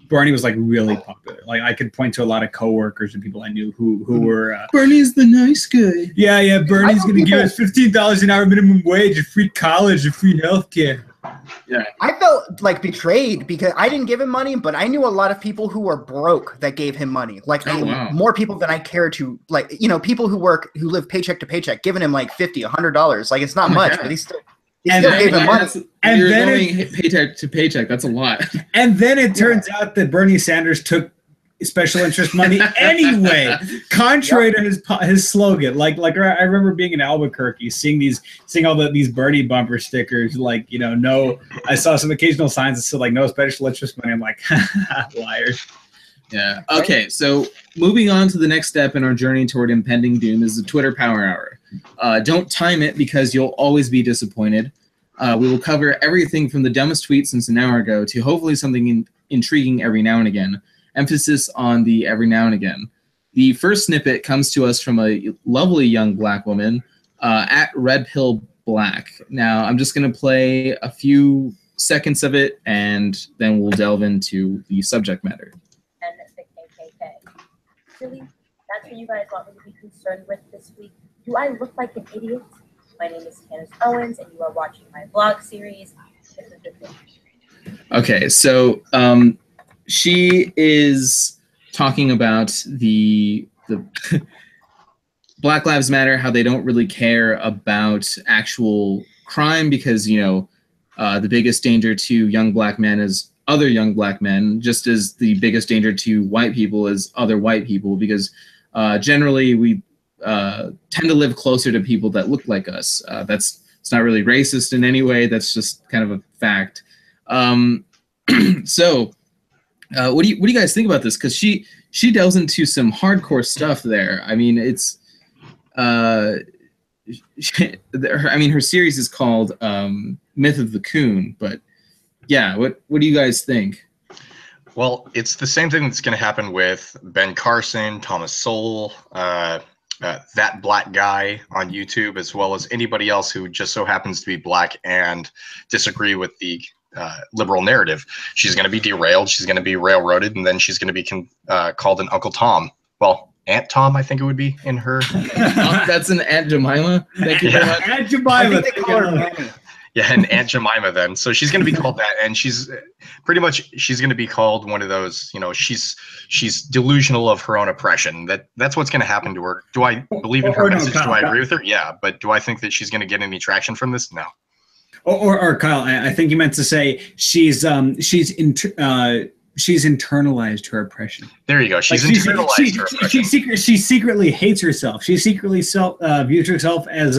Bernie was like really popular. Like I could point to a lot of coworkers and people I knew who were
Bernie's the nice guy.
Yeah, Bernie's gonna give us $15 an hour minimum wage, and free college, and free healthcare.
Yeah,
I felt like betrayed because I didn't give him money, but I knew a lot of people who were broke that gave him money. Like more people than I care to. Like people who live paycheck to paycheck, giving him like $50, $100. Like it's not much, but he still gave him money.
And you're going paycheck to paycheck. That's a lot.
And then it turns out that Bernie Sanders took special interest money anyway, contrary to his slogan. Like I remember being in Albuquerque, seeing all these Bernie bumper stickers. Like no, I saw some occasional signs that said like no special interest money. I'm like, liars.
Yeah. Okay. So moving on to the next step in our journey toward impending doom is the Twitter Power Hour. Don't time it because you'll always be disappointed. We will cover everything from the dumbest tweet since an hour ago to hopefully something intriguing every now and again. Emphasis on the every now and again. The first snippet comes to us from a lovely young black woman at Red Pill Black. Now, I'm just going to play a few seconds of it, and then we'll delve into the subject matter.
And the KKK. Really? That's what you guys want me to be concerned with this week? Do I look like an idiot? My name is Candace Owens, and you are watching my vlog series.
Okay, so she is talking about the Black Lives Matter, how they don't really care about actual crime because, the biggest danger to young black men is other young black men, just as the biggest danger to white people is other white people, because generally we tend to live closer to people that look like us. It's not really racist in any way. That's just kind of a fact. So what do you guys think about this? Because she delves into some hardcore stuff there. I mean, it's her series is called Myth of the Coon, but yeah, what do you guys think?
Well, it's the same thing that's going to happen with Ben Carson, Thomas Sowell, that black guy on YouTube, as well as anybody else who just so happens to be black and disagree with the liberal narrative. She's going to be derailed. She's going to be railroaded, and then she's going to be called an Uncle Tom. Well, Aunt Tom, I think it would be in her.
That's an Aunt Jemima. Thank you very much.
Aunt Jemima.
I think they call her Mammy.
Yeah, an Aunt Jemima then. So she's going to be called that, and she's going to be called one of those, she's delusional of her own oppression. That's what's going to happen to her. Do I believe in her message? Do I agree with her? Yeah, but do I think that she's going to get any traction from this? No.
Or Kyle, I think you meant to say she's internalized her oppression.
There you go. She's internalized her oppression.
She secretly hates herself. She secretly views herself as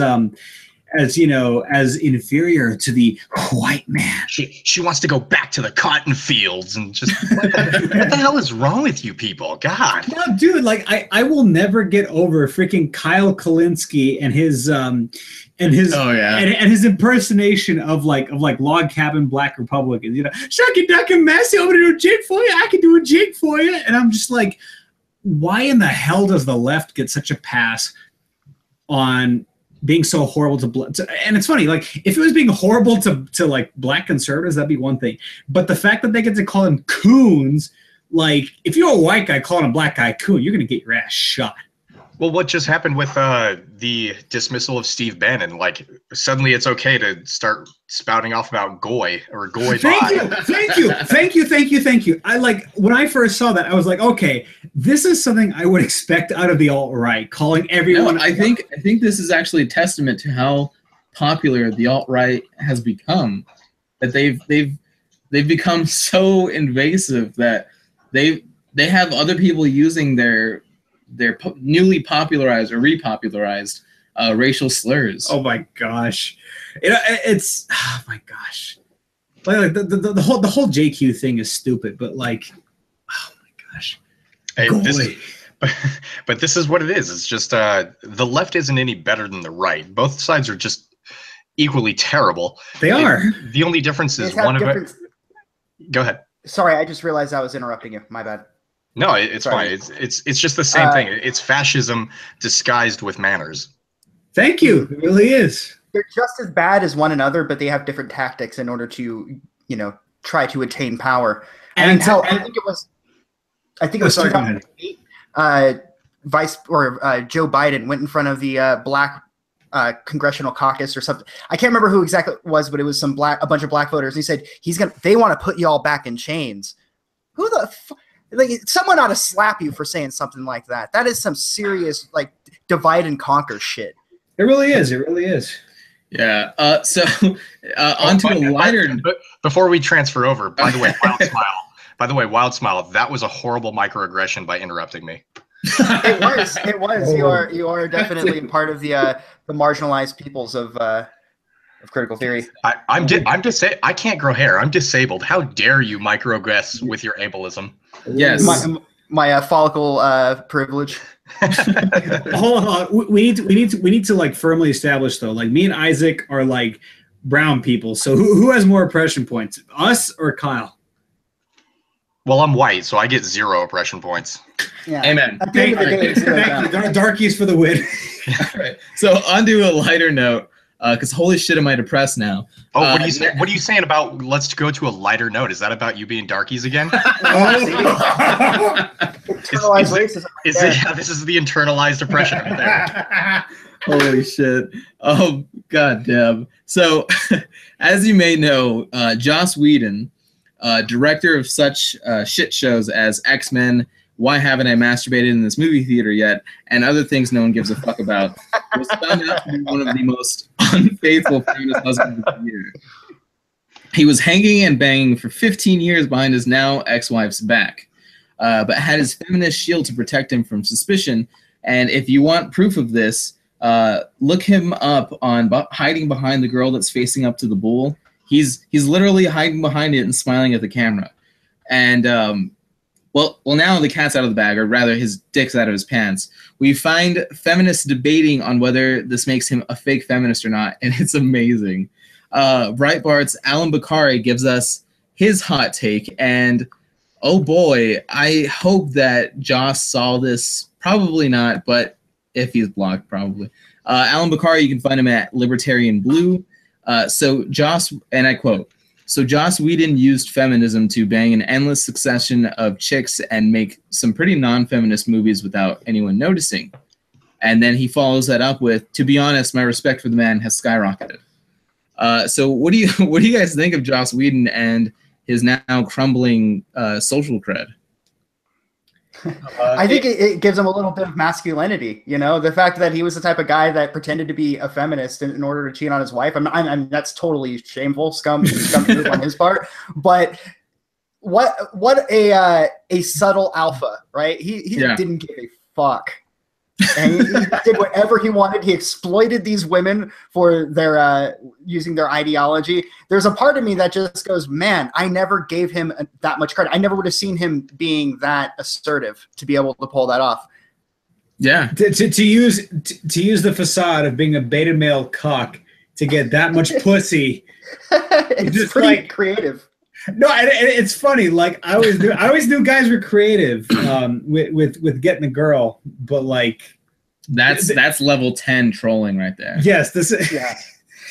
inferior to the white man.
She wants to go back to the cotton fields and just what the hell is wrong with you people? God.
No, dude, like I will never get over freaking Kyle Kalinske and his and his impersonation of log cabin black Republicans. Shucky duck and messy, I'm gonna do a jig for you. I can do a jig for you, and I'm just like, why in the hell does the left get such a pass on being so horrible and it's funny, like if it was being horrible to like black conservatives, that'd be one thing. But the fact that they get to call them coons, like if you're a white guy calling a black guy coon, you're gonna get your ass shot.
Well, what just happened with the dismissal of Steve Bannon? Like, suddenly it's okay to start spouting off about goy or goy.
Thank you. I like when I first saw that, I was like, okay, this is something I would expect out of the alt-right, calling everyone.
No, I think this is actually a testament to how popular the alt-right has become. That they've become so invasive that they have other people using their newly popularized or repopularized racial slurs.
Oh my gosh, it's oh my gosh, like the whole JQ thing is stupid, but like, oh my gosh,
hey, but this is what it is. It's just the left isn't any better than the right. Both sides are just equally terrible.
They are.
The only difference is one of it. Go ahead.
Sorry, I just realized I was interrupting you. My bad.
No, it's fine. It's just the same thing. It's fascism disguised with manners.
Thank you. It really is.
They're just as bad as one another, but they have different tactics in order to, try to attain power. I think it was 2008. Joe Biden went in front of the black congressional caucus or something. I can't remember who exactly it was, but it was a bunch of black voters. And he said they want to put you all back in chains. Who the like, someone ought to slap you for saying something like that. That is some serious like divide and conquer shit.
It really is. It really is.
Yeah. So onto a lighter.
Before we transfer over, by the way, Wild Smile. By the way, Wild Smile. That was a horrible microaggression by interrupting me.
It was. Oh. You are definitely part of the marginalized peoples of critical theory.
I'm disabled. I can't grow hair. I'm disabled. How dare you microaggress with your ableism?
Yes.
My follicle privilege.
Hold on. We need to like firmly establish though. Like me and Isaac are like brown people. So who has more oppression points, us or Kyle?
Well, I'm white, so I get 0 oppression points.
Yeah.
Amen.
Thank you. Darkies for the win.
All right. So onto a lighter note, because holy shit, am I depressed now?
Oh, what are you saying about? Let's go to a lighter note. Is that about you being darkies again?
Internalized racism.
This is the internalized oppression right there.
Holy shit. Oh, god damn. So, as you may know, Joss Whedon, director of such shit shows as X-Men, Why Haven't I Masturbated in This Movie Theater Yet, and other things no one gives a fuck about, was found out to be one of the most unfaithful famous husbands of the year. He was hanging and banging for 15 years behind his now ex-wife's back, but had his feminist shield to protect him from suspicion. And if you want proof of this, look him up on hiding behind the girl that's facing up to the bull. He's literally hiding behind it and smiling at the camera. And well, now the cat's out of the bag, or rather his dick's out of his pants. We find feminists debating on whether this makes him a fake feminist or not, and it's amazing. Breitbart's Alan Bakari gives us his hot take, and oh boy, I hope that Joss saw this. Probably not, but if he's blocked, probably. Alan Bakari, you can find him at Libertarian Blue. So Joss, and I quote, "So Joss Whedon used feminism to bang an endless succession of chicks and make some pretty non-feminist movies without anyone noticing." And then he follows that up with, "To be honest, my respect for the man has skyrocketed." So what do you guys think of Joss Whedon and his now crumbling social cred?
I think it gives him a little bit of masculinity, the fact that he was the type of guy that pretended to be a feminist in order to cheat on his wife. I'm that's totally shameful, scum move on his part. But what a subtle alpha, right? He didn't give a fuck. And he did whatever he wanted. He exploited these women for their using their ideology. There's a part of me that just goes, man, I never gave him that much credit. I never would have seen him being that assertive to be able to pull that off.
Yeah,
to use the facade of being a beta male cock to get that much pussy.
It's just pretty creative.
No, it's funny. Like I always knew guys were creative with getting a girl, but like
that's level 10 trolling right there.
Yes,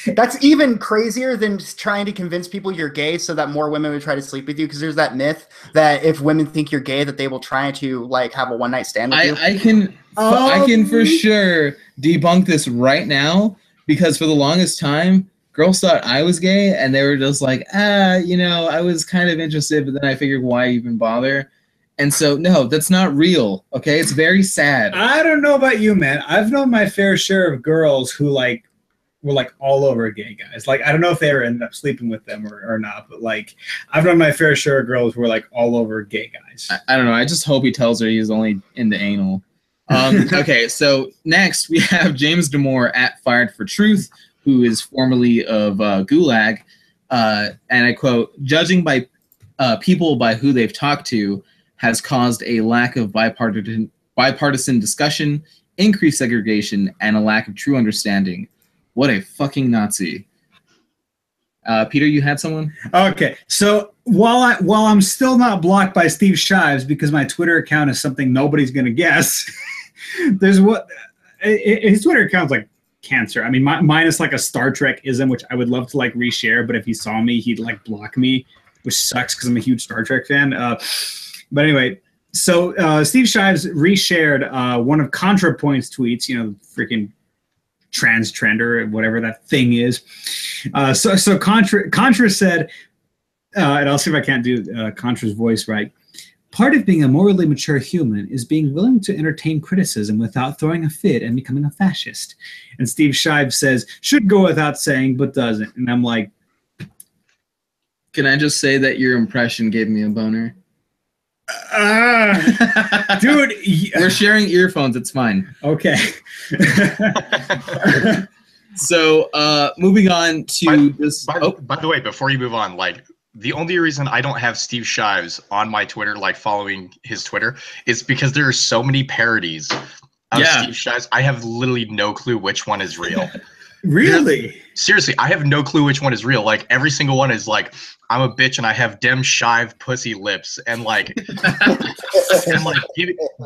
That's even crazier than just trying to convince people you're gay so that more women would try to sleep with you. Because there's that myth that if women think you're gay, that they will try to like have a one night stand with you.
I can for sure debunk this right now, because for the longest time, girls thought I was gay, and they were just like, I was kind of interested, but then I figured, why even bother? And so, no, that's not real. Okay, it's very sad.
I don't know about you, man. I've known my fair share of girls who like were like all over gay guys. Like, I don't know if they ever ended up sleeping with them or not, but like, I've known my fair share of girls who were like all over gay guys.
I don't know. I just hope he tells her he's only into anal. Okay, so next we have James Damore at Fired for Truth, who is formerly of Gulag, and I quote, "Judging by people by who they've talked to has caused a lack of bipartisan discussion, increased segregation, and a lack of true understanding. What a fucking Nazi." Peter, you had someone?
Okay, so while I'm still not blocked by Steve Shives because my Twitter account is something nobody's gonna guess, there's his Twitter account's like cancer. I mean, mine is like a Star Trek-ism, which I would love to like reshare, but if he saw me, he'd like block me, which sucks because I'm a huge Star Trek fan. But anyway, so Steve Shives reshared one of ContraPoint's tweets, freaking trans trender, whatever that thing is. So Contra said, and I'll see if I can't do Contra's voice right. "Part of being a morally mature human is being willing to entertain criticism without throwing a fit and becoming a fascist." And Steve Shives says, "Should go without saying, but doesn't." And I'm like,
can I just say that your impression gave me a boner?
Dude,
we're sharing earphones. It's fine.
Okay.
So, moving on to this.
By the way, before you move on, like, the only reason I don't have Steve Shives on my Twitter, like following his Twitter, is because there are so many parodies of Steve Shives. I have literally no clue which one is real.
Really?
Seriously, I have no clue which one is real. Like, every single one is like, "I'm a bitch and I have dem shive pussy lips," and like,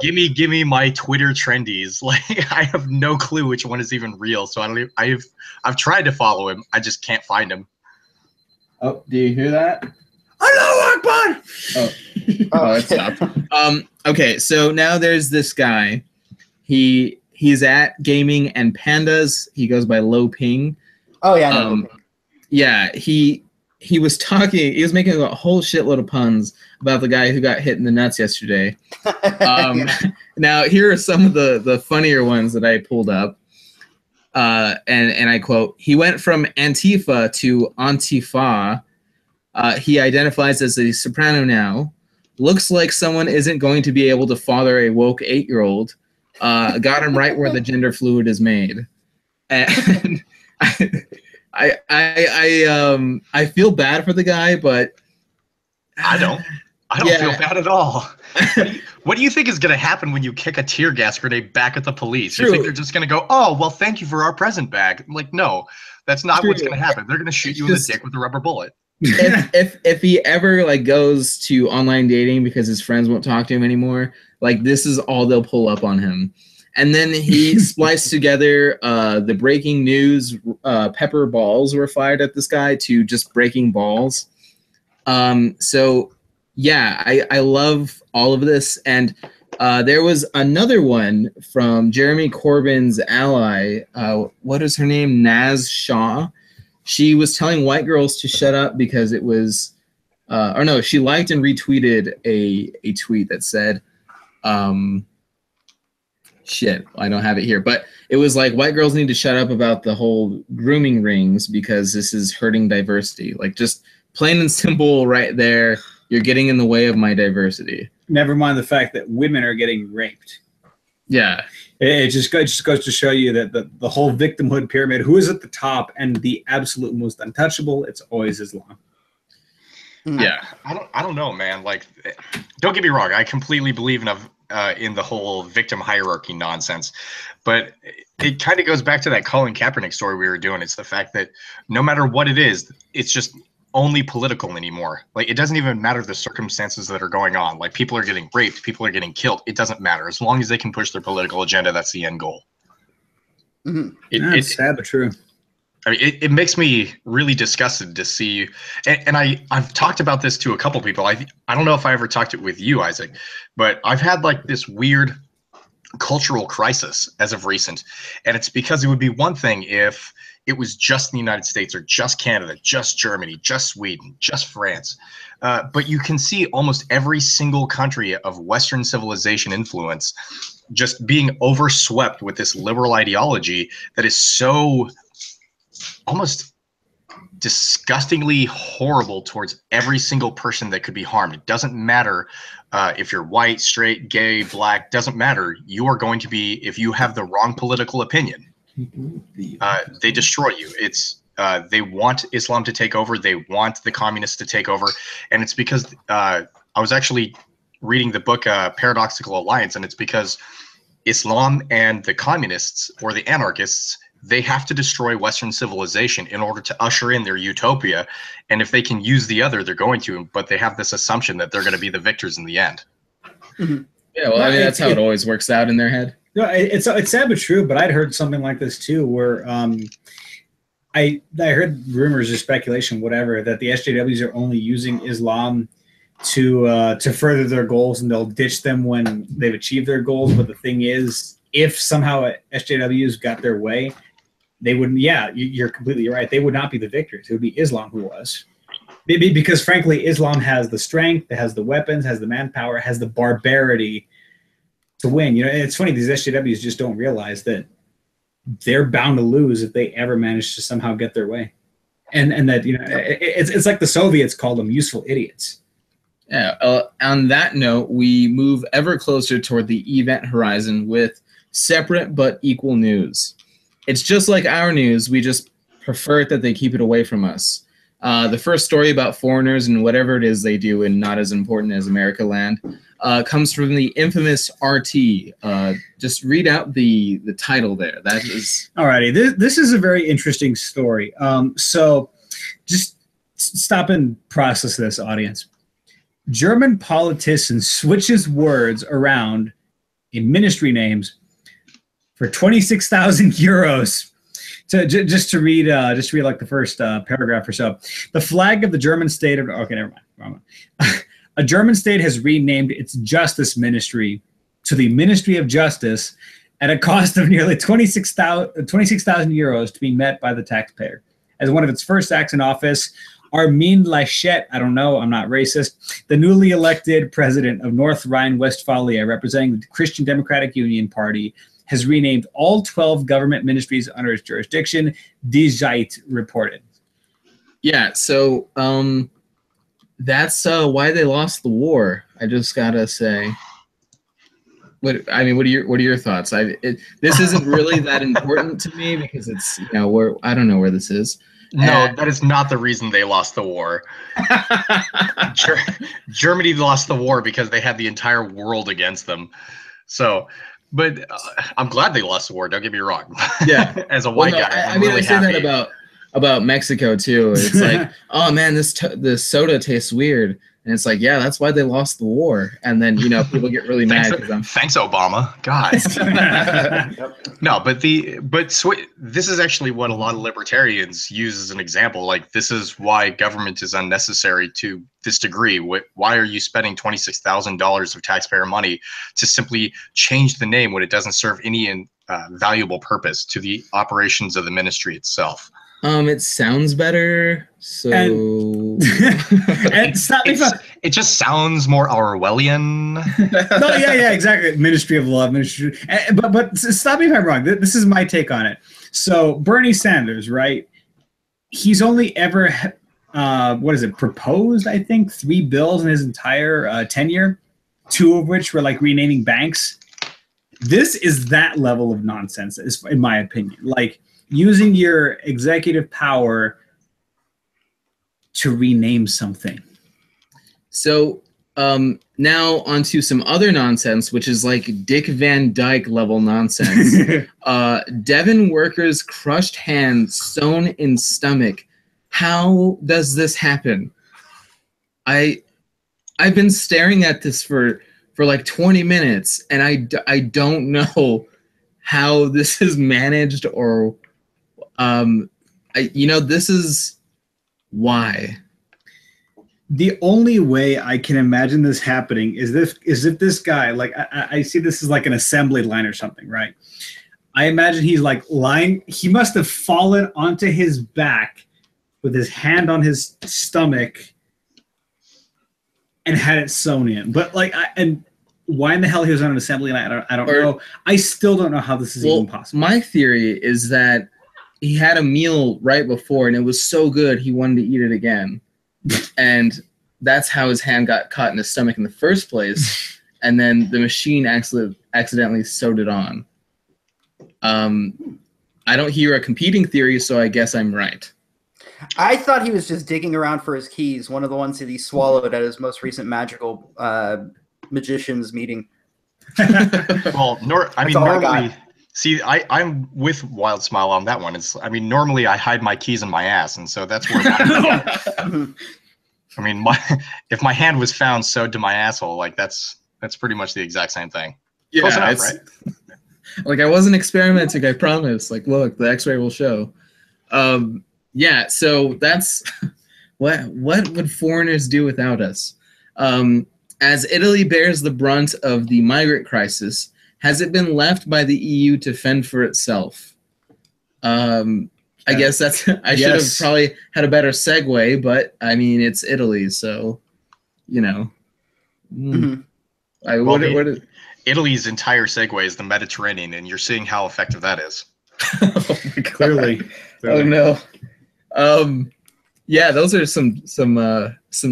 give me my Twitter trendies. Like, I have no clue which one is even real. So I've tried to follow him. I just can't find him.
Oh, do you hear that?
Allahu Akbar!
Oh, it stopped. Okay, so now there's this guy. He's at Gaming and Pandas. He goes by Low Ping.
Oh yeah, I know.
Yeah, he was talking. He was making a whole shitload of puns about the guy who got hit in the nuts yesterday. Now here are some of the funnier ones that I pulled up. And I quote, "He went from Antifa to Antifa. He identifies as a soprano now. Looks like someone isn't going to be able to father a woke 8-year-old. Got him right where the gender fluid is made." And I feel bad for the guy, but
I don't feel bad at all. What do you think is going to happen when you kick a tear gas grenade back at the police? True. You think they're just going to go, "Oh, well, thank you for our present bag"? Like, no, that's not what's going to happen. They're going to shoot you in the dick with a rubber bullet.
If he ever like goes to online dating because his friends won't talk to him anymore, like, this is all they'll pull up on him. And then he spliced together the breaking news. Pepper balls were fired at this guy to just breaking balls. So yeah, I love all of this. And there was another one from Jeremy Corbyn's ally. What is her name? Naz Shah. She was telling white girls to shut up because it was, she liked and retweeted a tweet that said, shit, I don't have it here, but it was like, white girls need to shut up about the whole grooming rings because this is hurting diversity. Like, just plain and simple right there. You're getting in the way of my diversity.
Never mind the fact that women are getting raped.
Yeah.
It just goes to show you that the whole victimhood pyramid, who is at the top and the absolute most untouchable, it's always Islam.
Yeah, I don't know, man. Like, don't get me wrong. I completely believe in the whole victim hierarchy nonsense, but it kind of goes back to that Colin Kaepernick story we were doing. It's the fact that no matter what it is, it's just only political anymore. Like, it doesn't even matter the circumstances that are going on. Like, people are getting raped, people are getting killed. It doesn't matter as long as they can push their political agenda. That's the end goal.
Mm-hmm. It's sad but true.
I mean, it makes me really disgusted to see, and I've talked about this to a couple people. I don't know if I ever talked it with you, Isaac, but I've had like this weird cultural crisis as of recent, and it's because it would be one thing if it was just the United States or just Canada, just Germany, just Sweden, just France. But you can see almost every single country of Western civilization influence just being overswept with this liberal ideology that is so almost disgustingly horrible towards every single person that could be harmed. It doesn't matter if you're white, straight, gay, black, doesn't matter. You are going to be, if you have the wrong political opinion, they destroy you. It's they want Islam to take over. They want the communists to take over. And it's because I was actually reading the book Paradoxical Alliance, and it's because Islam and the communists or the anarchists, they have to destroy Western civilization in order to usher in their utopia. And if they can use the other, they're going to, but they have this assumption that they're going to be the victors in the end.
Mm-hmm. Yeah, well, I mean, that's how it always works out in their head.
No, it's sad but true, but I'd heard something like this too, where I heard rumors or speculation, whatever, that the SJWs are only using Islam to further their goals, and they'll ditch them when they've achieved their goals. But the thing is, if somehow SJWs got their way, they wouldn't. Yeah, you're completely right. They would not be the victors. It would be Islam who was. Maybe because, frankly, Islam has the strength, it has the weapons, has the manpower, has the barbarity to win. You know, it's funny, these SJWs just don't realize that they're bound to lose if they ever manage to somehow get their way. And that, you know, it's like the Soviets called them useful idiots.
Yeah. On that note, we move ever closer toward the event horizon with separate but equal news. It's just like our news. We just prefer it that they keep it away from us. The first story about foreigners and whatever it is they do and not as important as America land comes from the infamous RT. Just read out the title there. That is...
Alrighty. This is a very interesting story. So just stop and process this, audience. German politician switches words around in ministry names for 26,000 euros. So just to read like the first paragraph or so. The flag of the German state of... Okay, never mind. Wrong one. A German state has renamed its justice ministry to the Ministry of Justice at a cost of nearly 26,000 euros to be met by the taxpayer. As one of its first acts in office, Armin Laschet, I don't know, I'm not racist, the newly elected president of North Rhine-Westphalia, representing the Christian Democratic Union Party, has renamed all 12 government ministries under its jurisdiction, Die Zeit reported.
Yeah, so that's why they lost the war. I just gotta say. What are your thoughts? This isn't really that important to me because it's, you know, I don't know where this is.
No, that is not the reason they lost the war. Germany lost the war because they had the entire world against them. So, but I'm glad they lost the war. Don't get me wrong.
Yeah,
as a white guy,
I mean,
really
I say
happy.
that about Mexico too. It's like, oh man, this soda tastes weird, and it's like, yeah, that's why they lost the war. And then, you know, people get really mad because
thanks, Obama. God. No, but this is actually what a lot of libertarians use as an example. Like, this is why government is unnecessary to this degree. Why are you spending $26,000 of taxpayer money to simply change the name when it doesn't serve any valuable purpose to the operations of the ministry itself?
It sounds better, so
it just sounds more Orwellian.
No, yeah, exactly. Ministry of Love, ministry. But stop me if I'm wrong. This is my take on it. So Bernie Sanders, right? He's only ever proposed, I think, 3 bills in his entire tenure, 2 of which were like renaming banks. This is that level of nonsense, in my opinion. Like, using your executive power to rename something.
So now onto some other nonsense, which is like Dick Van Dyke level nonsense. Devon workers' crushed hand sewn in stomach. How does this happen? I've been staring at this for like 20 minutes, and I don't know how this is managed or This is why.
The only way I can imagine this happening is if this guy, like I see this as like an assembly line or something, right? I imagine he's like lying. He must have fallen onto his back with his hand on his stomach and had it sewn in. But and why in the hell he was on an assembly line, I don't know. I still don't know how this is even possible.
My theory is that he had a meal right before and it was so good he wanted to eat it again. And that's how his hand got caught in his stomach in the first place. And then the machine accidentally sewed it on. I don't hear a competing theory, so I guess I'm right.
I thought he was just digging around for his keys, one of the ones that he swallowed at his most recent magical magician's meeting.
Well, normally, see, I'm with Wild Smile on that one. Normally I hide my keys in my ass, and so that's where if my hand was found sewed to my asshole, like that's pretty much the exact same thing.
Yeah,
close enough, right?
Like, I wasn't experimenting, I promise. Like, look, the X-ray will show. Yeah, so that's what would foreigners do without us? As Italy bears the brunt of the migrant crisis, has it been left by the EU to fend for itself? I guess that's. I should have probably had a better segue, but I mean, it's Italy, so
Italy's entire segue is the Mediterranean, and you're seeing how effective that is.
Oh my God. Clearly. Oh no. Yeah, those are some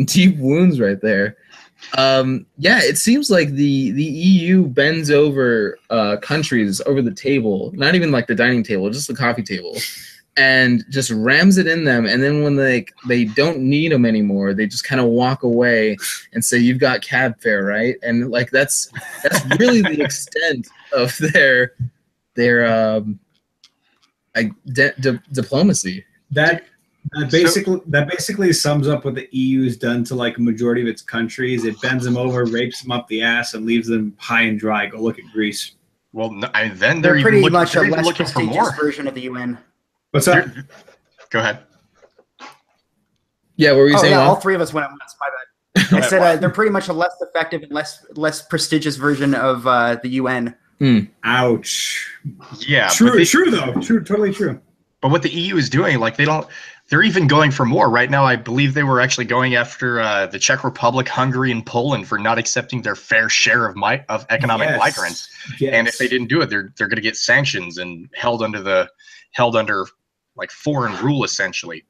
deep wounds right there. Yeah, it seems like the EU bends over countries over the table, not even like the dining table, just the coffee table, and just rams it in them. And then when they don't need them anymore, they just kind of walk away and say, "You've got cab fare, right?" And like that's really the extent of their diplomacy.
That basically sums up what the EU's done to like a majority of its countries. It bends them over, rapes them up the ass, and leaves them high and dry. Go look at Greece.
Well, then
they're pretty
even
much a
looking,
less
looking for
prestigious
more
version of the UN.
What's up?
Go ahead.
Yeah, what were you saying?
All three of us went at once. My bad. I said they're pretty much a less effective and less prestigious version of the UN.
Ouch.
Yeah.
True, totally true.
But what the EU is doing, like they're even going for more. Right now, I believe they were actually going after the Czech Republic, Hungary, and Poland for not accepting their fair share of economic migrants.
Yes.
And if they didn't do it, they're going to get sanctions and held under like foreign rule essentially.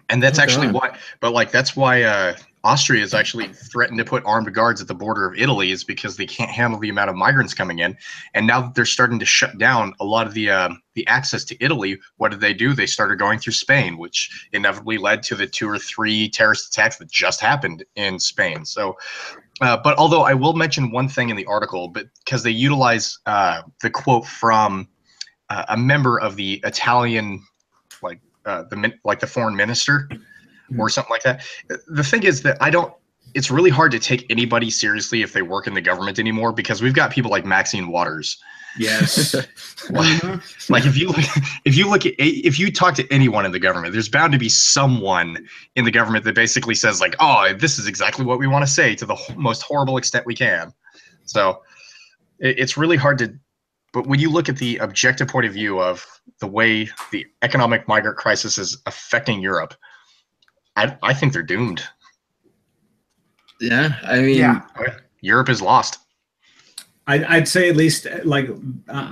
And that's that's why Austria has actually threatened to put armed guards at the border of Italy, is because they can't handle the amount of migrants coming in. And now they're starting to shut down a lot of the access to Italy. What did they do? They started going through Spain, which inevitably led to the 2 or 3 terrorist attacks that just happened in Spain. So, but although I will mention one thing in the article, but because they utilize the quote from a member of the Italian, the foreign minister or something like that. The thing is that it's really hard to take anybody seriously if they work in the government anymore, because we've got people like Maxine Waters.
Yes.
Like if you talk to anyone in the government, there's bound to be someone in the government that basically says like, "Oh, this is exactly what we want to say to the most horrible extent we can." So it's really hard to. But when you look at the objective point of view of the way the economic migrant crisis is affecting Europe, I think they're doomed.
Yeah, I mean,
Europe is lost.
I'd say at least, like,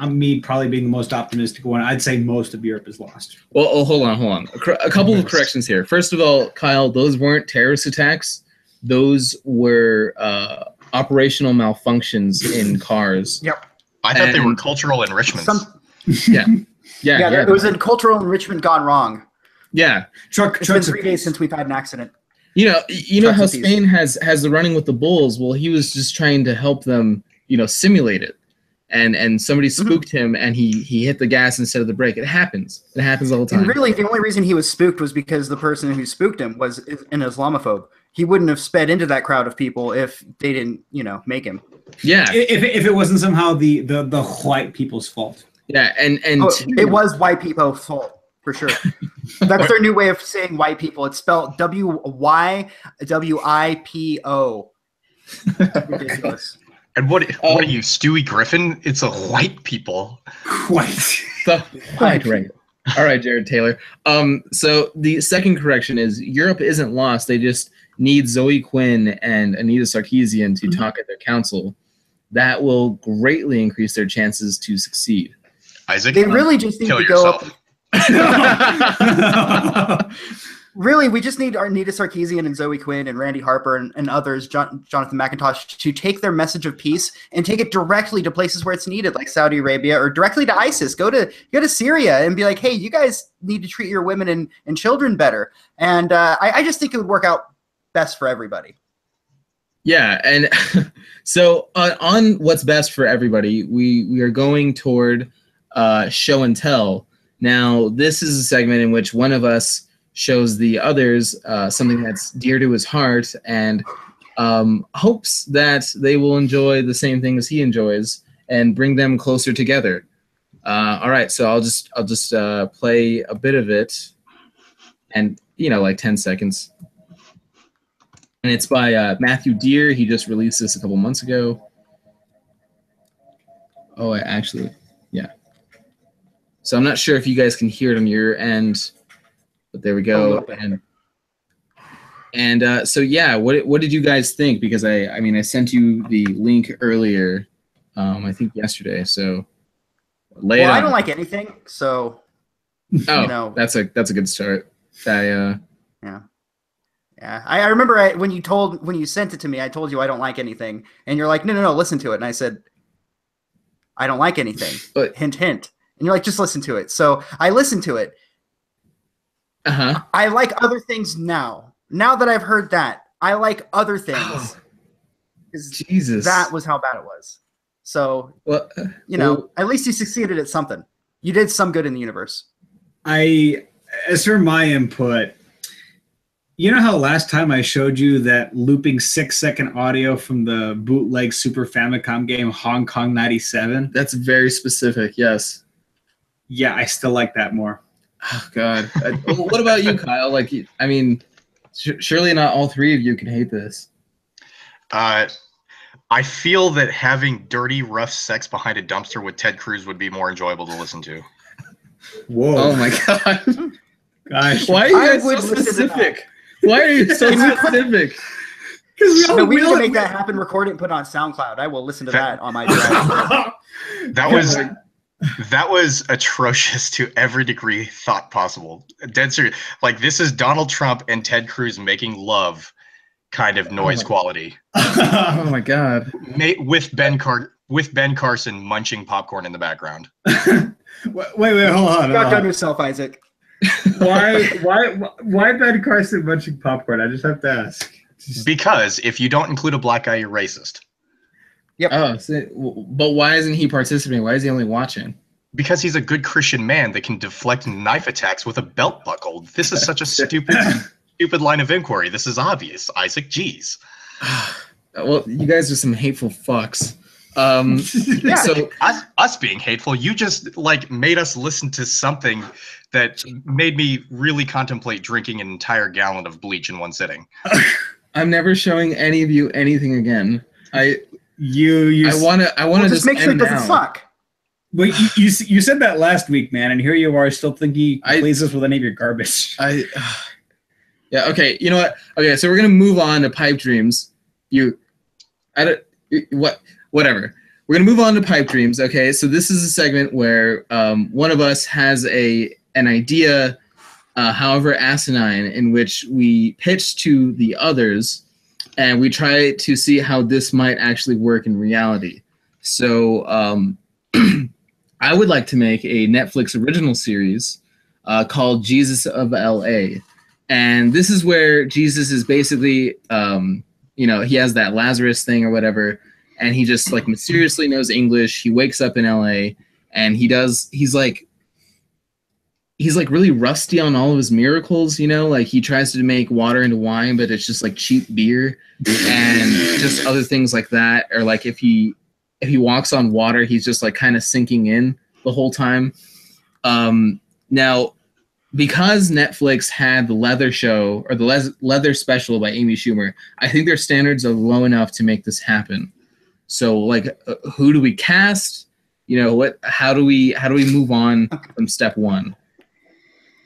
me probably being the most optimistic one, I'd say most of Europe is lost.
Well, hold on. A couple of corrections here. First of all, Kyle, those weren't terrorist attacks. Those were operational malfunctions in cars.
Yep.
I thought they were cultural enrichments.
Yeah.
It was a cultural enrichment gone wrong.
Yeah.
It's been 3 days since we've had an accident.
You know how Spain has the running with the bulls. Well, he was just trying to help them, simulate it, and somebody spooked him, and he hit the gas instead of the brake. It happens. It happens all the time.
And really, the only reason he was spooked was because the person who spooked him was an Islamophobe. He wouldn't have sped into that crowd of people if they didn't, make him.
Yeah.
If it wasn't somehow the white people's fault.
Yeah, and
it was white people's fault for sure. That's their new way of saying white people. It's spelled WYWIPO. Ridiculous.
And what are you, Stewie Griffin? It's a white people.
White.
Right. All right, Jared Taylor. So the second correction is Europe isn't lost. They just need Zoe Quinn and Anita Sarkeesian to talk at their council. That will greatly increase their chances to succeed.
Isaac,
they really just need to go up. Really, we just need Anita Sarkeesian and Zoe Quinn and Randy Harper and others, Jonathan McIntosh, to take their message of peace and take it directly to places where it's needed, like Saudi Arabia, or directly to ISIS. Go to Syria and be like, hey, you guys need to treat your women and children better. And I just think it would work out best for everybody.
Yeah, and so on what's best for everybody, we are going toward show and tell. Now, this is a segment in which one of us shows the others something that's dear to his heart and hopes that they will enjoy the same thing as he enjoys and bring them closer together. All right, so I'll just play a bit of it, and like 10 seconds. And it's by Matthew Deere. He just released this a couple months ago. Oh, yeah. So I'm not sure if you guys can hear it on your end. But there we go. And so yeah, what did you guys think? Because I sent you the link earlier, I think yesterday. So lay it on.
I don't like anything. So
that's a good start. Yeah.
I remember when you sent it to me, I told you I don't like anything, and you're like, no, listen to it, and I said, I don't like anything. But hint, hint, and you're like, just listen to it. So I listened to it. I like other things now. Now that I've heard that, I like other things.
Jesus.
That was how bad it was. So, at least you succeeded at something. You did some good in the universe.
As for my input, you know how last time I showed you that looping 6-second audio from the bootleg Super Famicom game Hong Kong 97?
That's very specific, yes.
Yeah, I still like that more.
Oh, God. What about you, Kyle? Surely not all three of you can hate this.
I feel that having dirty, rough sex behind a dumpster with Ted Cruz would be more enjoyable to listen to.
Whoa.
Oh, my God.
Gosh.
Why are you guys so specific? Why are you so specific?
Because we need to make that happen, record it, and put it on SoundCloud. I will listen to that on my drive.
That was atrocious to every degree thought possible. Dead serious. This is Donald Trump and Ted Cruz making love kind of noise quality.
Oh my God.
With Ben Carson munching popcorn in the background.
Wait, hold on.
Not done yourself, Isaac.
Why Ben Carson munching popcorn? I just have to ask.
Because if you don't include a black guy, you're racist.
Yep.
Oh, but why isn't he participating? Why is he only watching?
Because he's a good Christian man that can deflect knife attacks with a belt buckle. This is such a stupid line of inquiry. This is obvious, Isaac. Jeez.
Well, you guys are some hateful fucks.
So us being hateful, you just made us listen to something that made me really contemplate drinking an entire gallon of bleach in one sitting.
I'm never showing any of you anything again. I want to
just make sure it doesn't suck.
But you said that last week, man, and here you are still thinking plays us with any of your garbage.
Yeah. Okay. You know what? Okay. So we're gonna move on to pipe dreams. Whatever. We're gonna move on to pipe dreams. Okay. So this is a segment where one of us has an idea, however asinine, in which we pitch to the others. And we try to see how this might actually work in reality. So I would like to make a Netflix original series called Jesus of LA. And this is where Jesus is basically, he has that Lazarus thing or whatever. And he just mysteriously knows English. He wakes up in LA and he's really rusty on all of his miracles, he tries to make water into wine, but it's just cheap beer and just other things like that. Or if he walks on water, he's just kind of sinking in the whole time. Now because Netflix had the Leather show or the Leather special by Amy Schumer, I think their standards are low enough to make this happen. So like, who do we cast? You know, how do we move on from step one?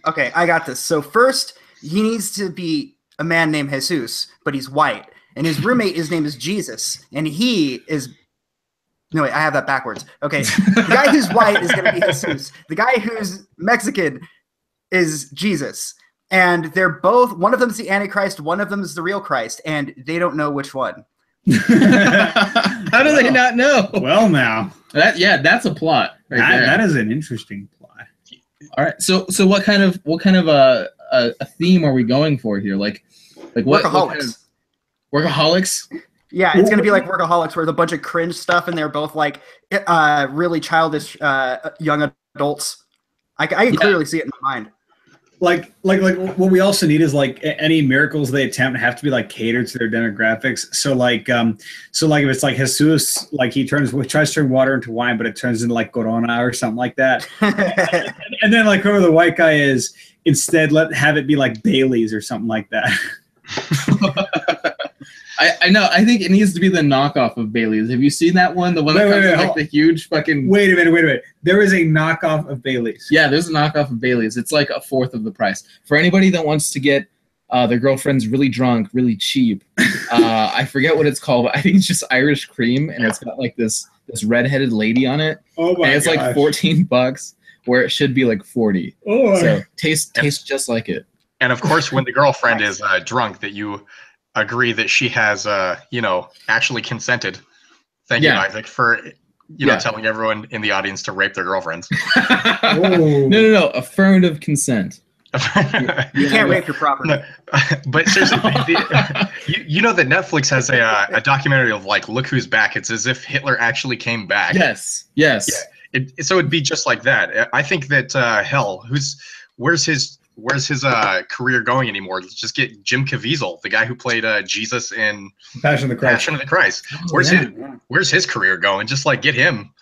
Okay, I got this. So first, he needs to be a man named Jesus, but he's white. And his roommate, his name is Jesus. And he is... No, wait, I have that backwards. Okay, the guy who's white is going to be Jesus. The guy who's Mexican is Jesus. And they're both... One of them is the Antichrist, one of them is the real Christ. And they don't know which one.
How do they not know?
Well, now.
That's a plot right there.
That is an interesting plot.
All right. So what kind of a theme are we going for here? Like what?
Workaholics.
What kind of, workaholics?
Yeah, it's gonna be like Workaholics, where there's a bunch of cringe stuff, and they're both like really childish young adults. I can clearly see it in my mind.
Like what we also need is like any miracles they attempt have to be like catered to their demographics. So like if it's like Jesus, like he tries to turn water into wine, but it turns into like Corona or something like that. And then like whoever the white guy is, instead have it be like Bailey's or something like that.
I know. I think it needs to be the knockoff of Bailey's. Have you seen that one? The one that comes in like the huge fucking...
Wait a minute. There is a knockoff of Bailey's.
Yeah, there's a knockoff of Bailey's. It's like a fourth of the price. For anybody that wants to get their girlfriends really drunk, really cheap, I forget what it's called, but I think it's just Irish cream, and it's got like this redheaded lady on it.
Oh my! And
it's like $14, where it should be like 40.
Oh.
So tastes just like it.
And of course, when the girlfriend is drunk, that you agree that she has, actually consented. Thank you, Isaac, for telling everyone in the audience to rape their girlfriends.
No. Affirmative consent.
You can't rape your property.
No, but seriously, you know that Netflix has a documentary of like, look who's back. It's as if Hitler actually came back.
Yes.
Yeah. So it'd be just like that. I think that where's his career going anymore? Let's just get Jim Caviezel, the guy who played Jesus in
Passion of the Christ.
Where's his career going? Just like get him.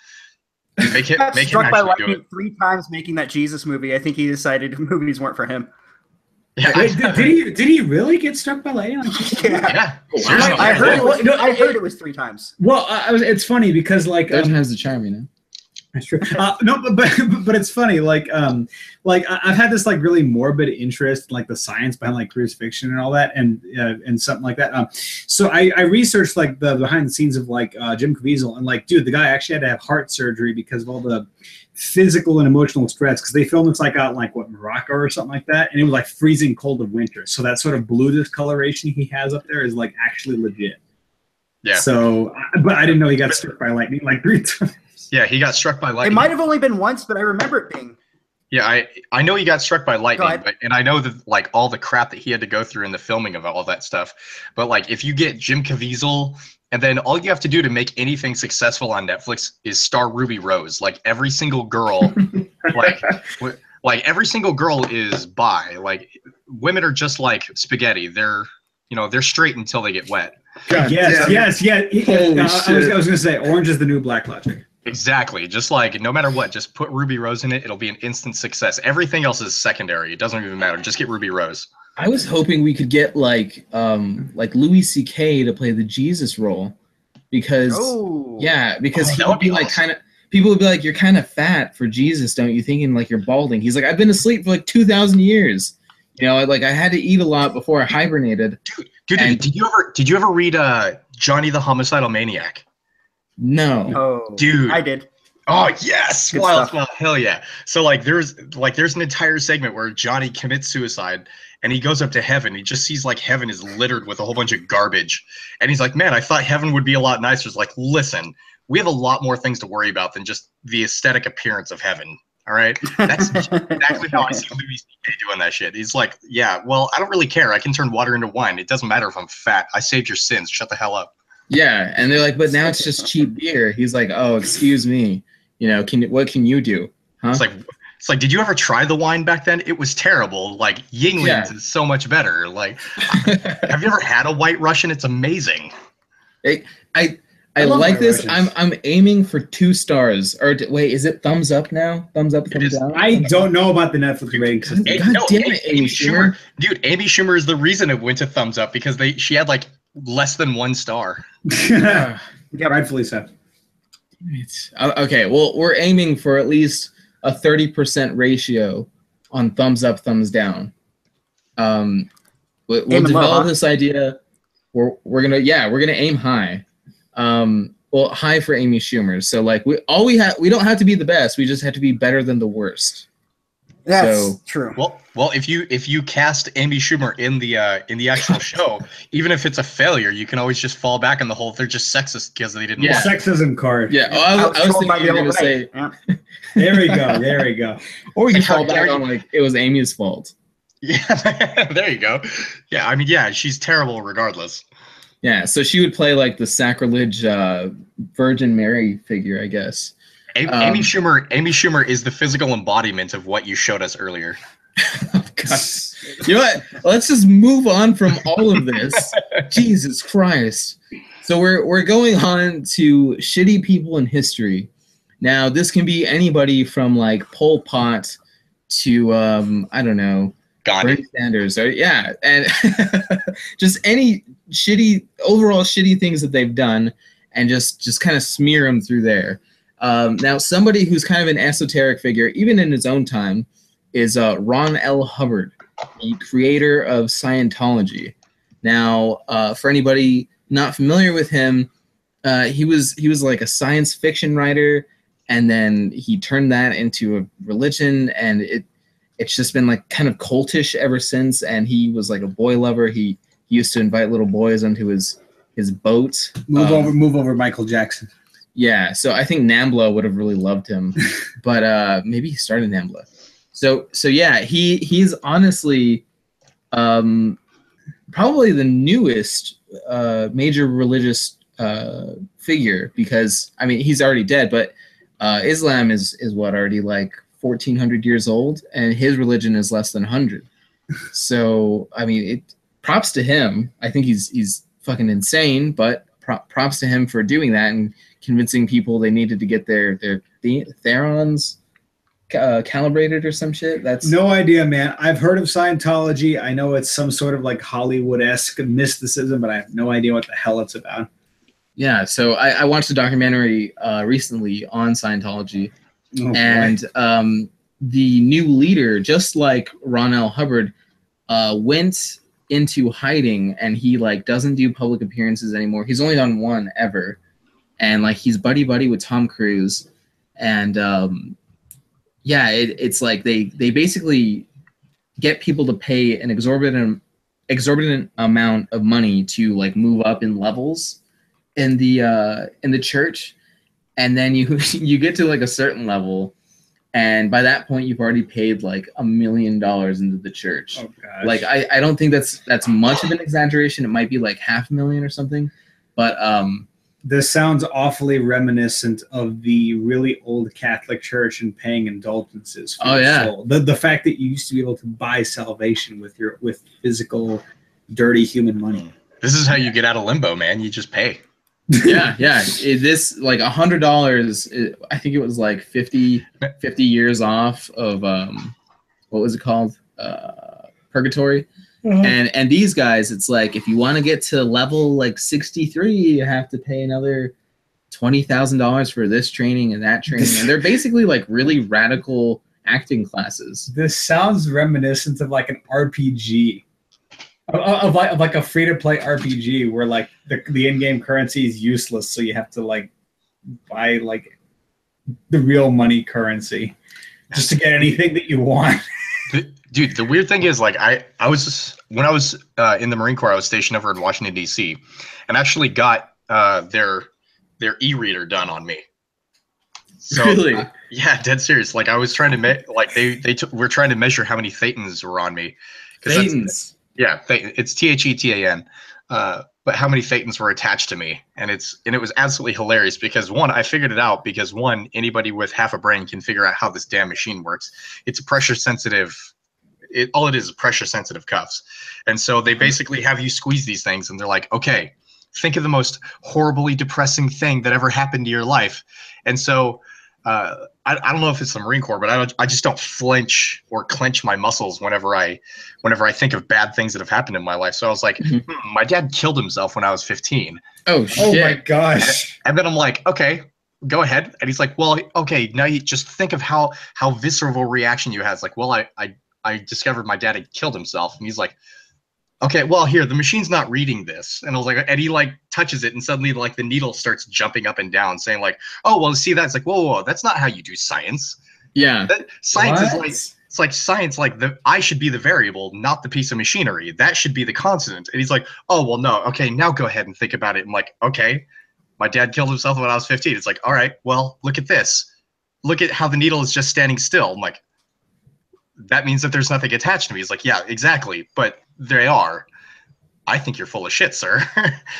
Make him
struck by
actually do
lightning
it.
3 times making that Jesus movie. I think he decided movies weren't for him.
Yeah,
did he really get struck by lightning?
Yeah.
Seriously, I heard it was 3 times.
Well, it's funny because like
Third has the charm, you know.
That's true. No, but it's funny. Like I've had this like really morbid interest, in, like the science behind like crucifixion and all that, and something like that. So I researched like the behind the scenes of like Jim Caviezel, and like, dude, the guy actually had to have heart surgery because of all the physical and emotional stress. Because they filmed this like out in like Morocco or something like that, and it was like freezing cold of winter. So that sort of blue discoloration he has up there is like actually legit.
Yeah.
So, but I didn't know he got struck by lightning like 3 times.
Yeah, he got struck by lightning.
It might have only been once, but I remember it being.
Yeah, I know he got struck by lightning, and I know that like all the crap that he had to go through in the filming of all that stuff. But like, if you get Jim Caviezel, and then all you have to do to make anything successful on Netflix is star Ruby Rose. Like every single girl, like every single girl is bi. Like women are just like spaghetti. They're straight until they get wet.
God, yes. I was gonna say orange is the new black logic.
Exactly. Just like no matter what, just put Ruby Rose in it. It'll be an instant success. Everything else is secondary. It doesn't even matter. Just get Ruby Rose.
I was hoping we could get like Louis C.K. to play the Jesus role, because he would be like kind of, people would be like, you're kind of fat for Jesus, don't you? Thinking like you're balding. He's like, I've been asleep for like 2,000 years. You know, like I had to eat a lot before I hibernated.
Dude, did you ever read Johnny the Homicidal Maniac?
No.
Oh,
dude,
I did.
Oh yes, well, hell yeah. So like there's an entire segment where Johnny commits suicide and he goes up to heaven. He just sees like heaven is littered with a whole bunch of garbage, and he's like, man, I thought heaven would be a lot nicer. It's like, listen, we have a lot more things to worry about than just the aesthetic appearance of heaven. All right, that's exactly how I see Louis C.K. doing that shit. He's like, yeah, well, I don't really care. I can turn water into wine. It doesn't matter if I'm fat. I saved your sins. Shut the hell up.
Yeah, and they're like, but now it's just cheap beer. He's like, oh, excuse me. You know, what can you do? Huh?
It's like, did you ever try the wine back then? It was terrible. Like Yingling's is so much better. Like, have you ever had a White Russian? It's amazing.
I I
love
like
my
this.
Russians.
I'm aiming for 2 stars. Or wait, is it thumbs up now? Thumbs up, thumbs down?
I don't know about the Netflix rating system.
God damn it, Amy Schumer.
Dude, Amy Schumer is the reason it went to thumbs up because she had like less than 1 star.
Yeah, rightfully so.
Okay, well, we're aiming for at least a 30% ratio on thumbs up, thumbs down. We'll develop this idea. We're gonna aim high. Well, high for Amy Schumer. So like we don't have to be the best. We just have to be better than the worst.
That's true.
Well, if you cast Amy Schumer in the actual show, even if it's a failure, you can always just fall back on the whole they're just sexist because they didn't.
Yeah, sexism card.
Yeah, I was thinking you were gonna say.
Yeah. There we go. There we go.
Or we can fall back on like it was Amy's fault.
Yeah, there you go. Yeah, I mean, yeah, she's terrible regardless.
Yeah, so she would play like the sacrilege Virgin Mary figure, I guess.
Amy Schumer is the physical embodiment of what you showed us earlier.
Oh, God. You know what? Let's just move on from all of this. Jesus Christ. So we're going on to shitty people in history. Now, this can be anybody from like Pol Pot to I don't know, Bernie Sanders, or and just any overall shitty things that they've done, and just kind of smear them through there. Now, somebody who's kind of an esoteric figure, even in his own time, is Ron L. Hubbard, the creator of Scientology. Now, for anybody not familiar with him, he was like a science fiction writer, and then he turned that into a religion, and it's just been like kind of cultish ever since. And he was like a boy lover. He used to invite little boys onto his boat.
Move over, Michael Jackson.
Yeah, so I think NAMBLA would have really loved him, but maybe he started NAMBLA. So yeah, he's honestly probably the newest major religious figure, because I mean he's already dead, but Islam is what, already like 1,400 years old, and his religion is less than 100. So I mean, props to him. I think he's fucking insane, but props to him for doing that and convincing people they needed to get their therons calibrated or some shit. That's
no idea, man. I've heard of Scientology. I know it's some sort of like Hollywood-esque mysticism, but I have no idea what the hell it's about.
Yeah, so I watched a documentary recently on Scientology, and the new leader, just like Ron L. Hubbard, went into hiding, and he like doesn't do public appearances anymore. He's only done one ever, and like he's buddy with Tom Cruise, and it's like they basically get people to pay an exorbitant amount of money to like move up in levels in the church, and then you get to like a certain level, and by that point you've already paid like $1 million into the church.
Oh, gosh.
Like I don't think that's much of an exaggeration. It might be like $500,000 or something, but
this sounds awfully reminiscent of the really old Catholic Church and paying indulgences for your soul. The fact that you used to be able to buy salvation with physical, dirty human money.
This is how you get out of limbo, man. You just pay.
Yeah. This like $100. I think it was like 50 years off of what was it called? Purgatory. Mm-hmm. And these guys, it's like if you want to get to level like 63, you have to pay another $20,000 for this training and that training, and they're basically like really radical acting classes.
This sounds reminiscent of like an RPG, of like a free-to-play RPG where like the in-game currency is useless, so you have to like buy like the real money currency just to get anything that you want.
Dude, the weird thing is, like, when I was in the Marine Corps, I was stationed over in Washington D.C. and actually got their e-reader done on me. So,
really?
Yeah, dead serious. Like, I was trying to we're trying to measure how many thetans were on me.
Thetans.
Yeah, it's THETAN. But how many thetans were attached to me, and it was absolutely hilarious because I figured it out because anybody with half a brain can figure out how this damn machine works. It's a pressure sensitive. All it is pressure sensitive cuffs, and so they basically have you squeeze these things, and they're like, okay, think of the most horribly depressing thing that ever happened to your life. And so I don't know if it's the Marine Corps, but I just don't flinch or clench my muscles whenever I think of bad things that have happened in my life. So I was like, my dad killed himself when I was 15.
Oh shit!
Oh my gosh!
And then I'm like, okay, go ahead. And he's like, well, okay, now you just think of how visceral reaction you had. It's like, well, I discovered my dad had killed himself, and he's like, okay, well, here, the machine's not reading this. And I was like, and he like touches it, and suddenly like the needle starts jumping up and down, saying like, oh, well, see that? It's like, whoa, that's not how you do science.
Yeah.
Science is like, it's like science, like I should be the variable, not the piece of machinery. That should be the constant. And he's like, oh, well, no. Okay, now go ahead and think about it. I'm like, okay, my dad killed himself when I was 15. It's like, all right, well, look at this. Look at how the needle is just standing still. I'm like, that means that there's nothing attached to me. He's like, yeah, exactly. But they are. I think you're full of shit, sir.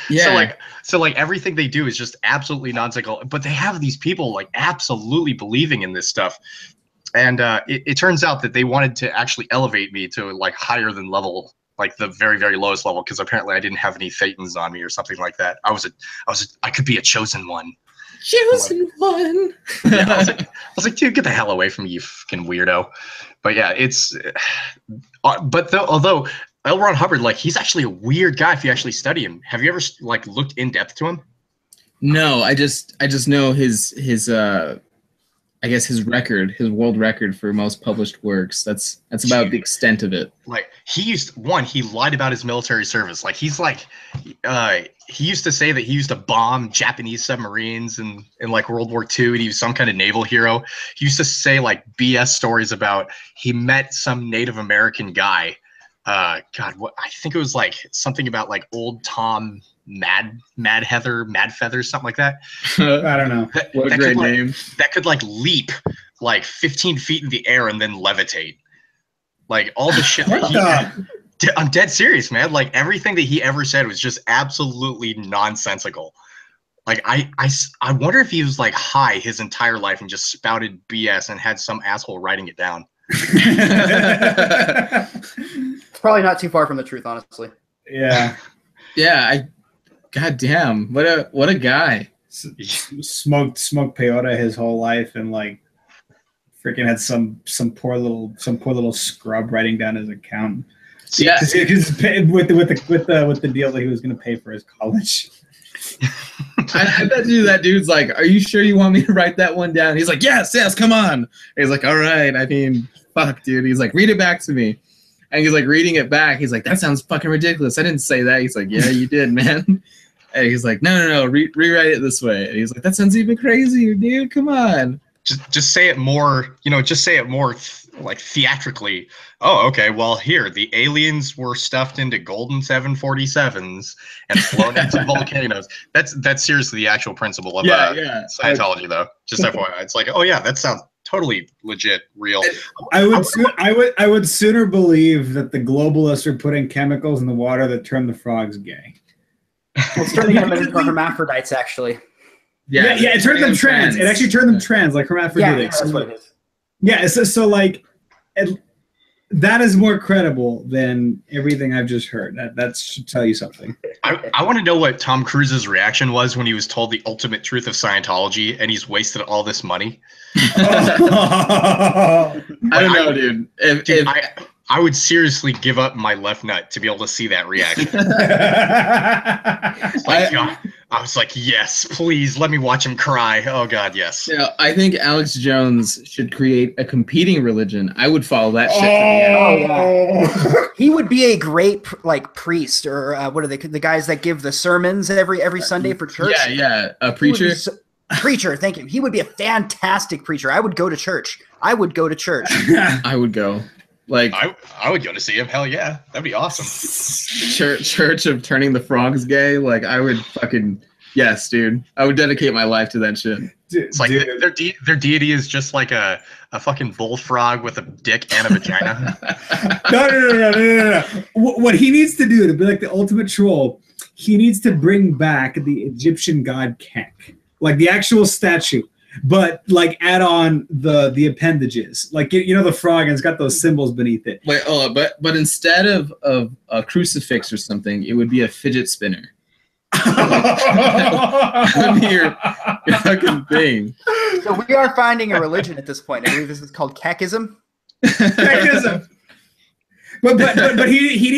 Yeah.
So like everything they do is just absolutely nonsensical. But they have these people like absolutely believing in this stuff. And it turns out that they wanted to actually elevate me to like higher than level, like the very, very lowest level, because apparently I didn't have any thetans on me or something like that. I could be a chosen one.
Chosen one.
Yeah, I was like, dude, get the hell away from me, you fucking weirdo. But yeah, it's. Although L. Ron Hubbard, like, he's actually a weird guy if you actually study him. Have you ever like looked in depth to him?
No, I just know his I guess his world record for most published works. That's about the extent of it.
Like he lied about his military service. Like he used to say that he used to bomb Japanese submarines in like World War II, and he was some kind of naval hero. He used to say like BS stories about he met some Native American guy. What I think it was like something about like old Tom Mad Feather, something like that.
I don't know.
What a great name.
That could like leap like 15 feet in the air and then levitate. Like all the shit I'm dead serious, man. Like everything that he ever said was just absolutely nonsensical. Like I wonder if he was like high his entire life and just spouted BS and had some asshole writing it down.
It's probably not too far from the truth, honestly.
Yeah.
Yeah, God damn, what a guy.
Smoked peyote his whole life, and like freaking had some poor little scrub writing down his account.
Yeah,
with the deal that he was going to pay for his college.
I bet you that dude's like, are you sure you want me to write that one down? He's like, yes, come on. And he's like, all right. I mean, fuck, dude. He's like, read it back to me. And he's like reading it back. He's like, that sounds fucking ridiculous. I didn't say that. He's like, yeah, you did, man. And he's like, no, rewrite it this way. And he's like, that sounds even crazier, dude. Come on.
Just say it more, like theatrically. Oh, okay. Well, here, the aliens were stuffed into golden 747s and flown into volcanoes. That's seriously the actual principle of Scientology, though. Just FYI. It's like, oh yeah, that sounds totally legit, real.
I would sooner believe that the globalists are putting chemicals in the water that turn the frogs gay.
It's turning them into hermaphrodites, actually.
Yeah, it turned them trans. It actually turned them trans, like hermaphrodites.
Yeah, that's what it is.
Yeah, so like, that is more credible than everything I've just heard. That should tell you something.
I want to know what Tom Cruise's reaction was when he was told the ultimate truth of Scientology and he's wasted all this money.
I don't know, dude.
I would seriously give up my left nut to be able to see that reaction. I was like, yes, please let me watch him cry. Oh God, yes.
Yeah, I think Alex Jones should create a competing religion. I would follow that shit to the end.
Oh, yeah. He would be a great like priest, or what are they? The guys that give the sermons every Sunday for church.
Yeah, a preacher.
Preacher, thank you. He would be a fantastic preacher. I would go to church. I would go.
Like
I would go to see him. Hell yeah, that'd be awesome.
Church of turning the frogs gay. Like I would fucking yes, dude. I would dedicate my life to that shit.
It's like their deity is just like a fucking bullfrog with a dick and a vagina.
No. What he needs to do to be like the ultimate troll, he needs to bring back the Egyptian god Kek, like the actual statue. But like add on the appendages, like the frog, and it's got those symbols beneath it.
Wait, but instead of a crucifix or something, it would be a fidget spinner. That'd be your fucking thing.
So we are finding a religion at this point. I believe this is called Kekism.
Kekism. But he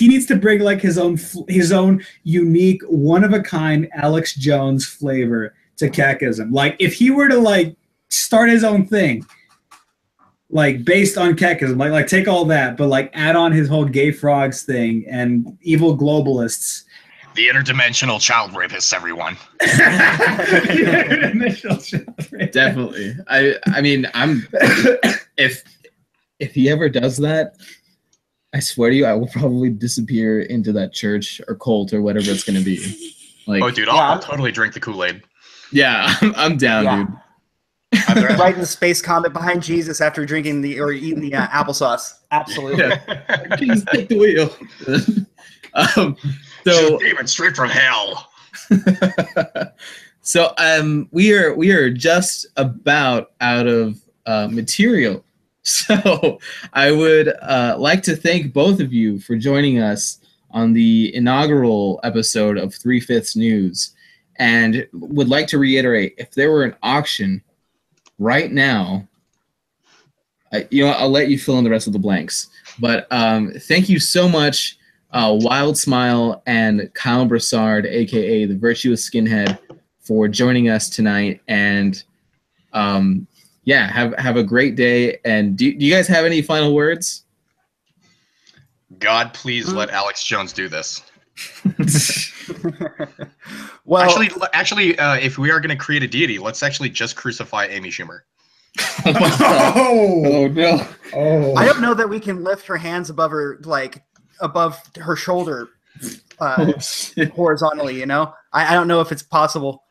needs to bring like his own unique, one of a kind Alex Jones flavor to Kekism. Like if he were to like start his own thing, like based on Kekism, like take all that, but like add on his whole gay frogs thing and evil globalists.
The interdimensional child rapists, everyone.
Definitely. I mean, if he ever does that, I swear to you, I will probably disappear into that church or cult or whatever it's going to be. Like,
oh, dude, I'll totally drink the Kool-Aid.
Yeah, I'm down, dude.
Right in the space comet behind Jesus after drinking or eating the applesauce. Absolutely.
Yeah. Jesus, take the wheel.
So demon straight from hell.
So we are just about out of material. So I would like to thank both of you for joining us on the inaugural episode of 3/5 News, and would like to reiterate, if there were an auction right now, I'll let you fill in the rest of the blanks. But thank you so much, Wild Smile and Kyle Broussard, aka the Virtuous Skinhead, for joining us tonight. And yeah, have a great day. And do you guys have any final words?
God, please let Alex Jones do this.
Well,
actually, if we are going to create a deity, let's actually just crucify Amy Schumer.
Oh no!
Oh,
I don't know that we can lift her hands above her, like above her shoulder, horizontally. You know, I don't know if it's possible.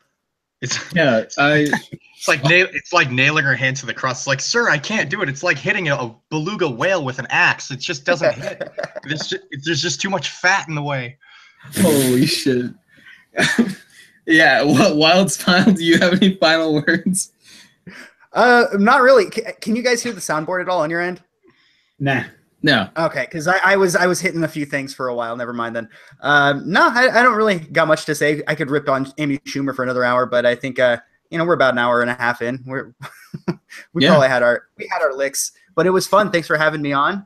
It's
It's
like nailing her hand to the cross. It's like, sir, I can't do it. It's like hitting a beluga whale with an axe. It just doesn't hit. There's just too much fat in the way.
Holy shit! Yeah, Wild Smile, do you have any final words?
Not really. Can you guys hear the soundboard at all on your end?
nah.
No.
Okay, because I was hitting a few things for a while. Never mind then. No, I don't really got much to say. I could rip on Amy Schumer for another hour, but I think we're about an hour and a half in. We probably had our licks, but it was fun. Thanks for having me on,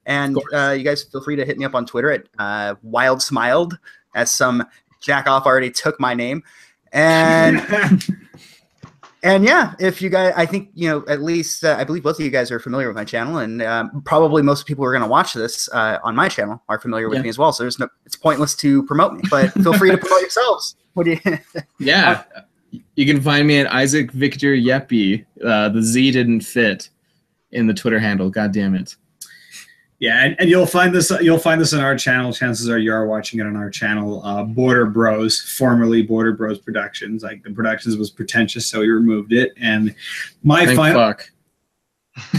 and you guys feel free to hit me up on Twitter at Wild Smiled, as some jackoff already took my name, and. And yeah, if you guys, I think, at least I believe both of you guys are familiar with my channel, and probably most people who are going to watch this on my channel are familiar with me as well. So it's pointless to promote me, but feel free to promote yourselves. What do you?
Yeah, you can find me at Isaac Victor Yeppy. The Z didn't fit in the Twitter handle. God damn it.
Yeah, and you'll find this on our channel. Chances are you are watching it on our channel. Border Bros, formerly Border Bros Productions. Like, the productions was pretentious, so we removed it. And my
fuck.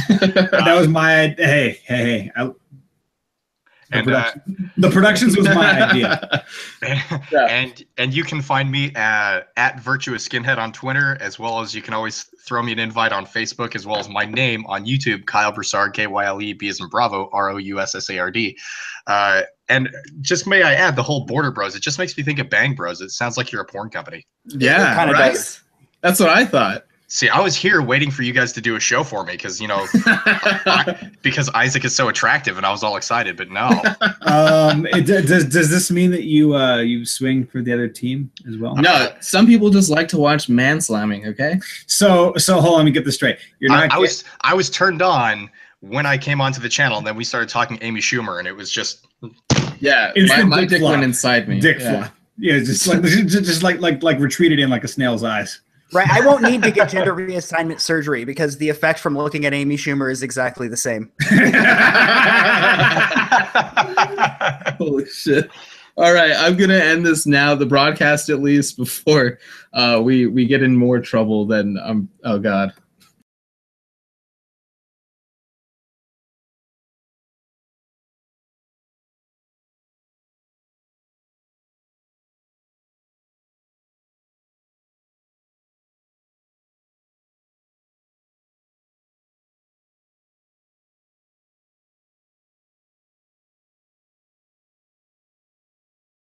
That was my hey. The productions was my idea.
And you can find me at Virtuous Skinhead on Twitter, as well as you can always throw me an invite on Facebook, as well as my name on YouTube, Kyle Broussard, Kyle, B as in Bravo, Roussard. And just may I add, the whole Border Bros, it just makes me think of Bang Bros. It sounds like you're a porn company.
Yeah,
it kind of does.
That's what I thought.
See, I was here waiting for you guys to do a show for me because, because Isaac is so attractive, and I was all excited, but no.
Does this mean that you swing for the other team as well?
No, some people just like to watch man slamming. Okay.
So hold on, let me get this straight. You're not.
I was turned on when I came onto the channel, and then we started talking Amy Schumer, and it was just.
Yeah, my dick went inside me.
Dick flop. Yeah, just like retreated in like a snail's eyes.
Right, I won't need to get gender reassignment surgery because the effect from looking at Amy Schumer is exactly the same.
Holy shit. All right, I'm going to end this now, the broadcast at least, before we get in more trouble than, oh God.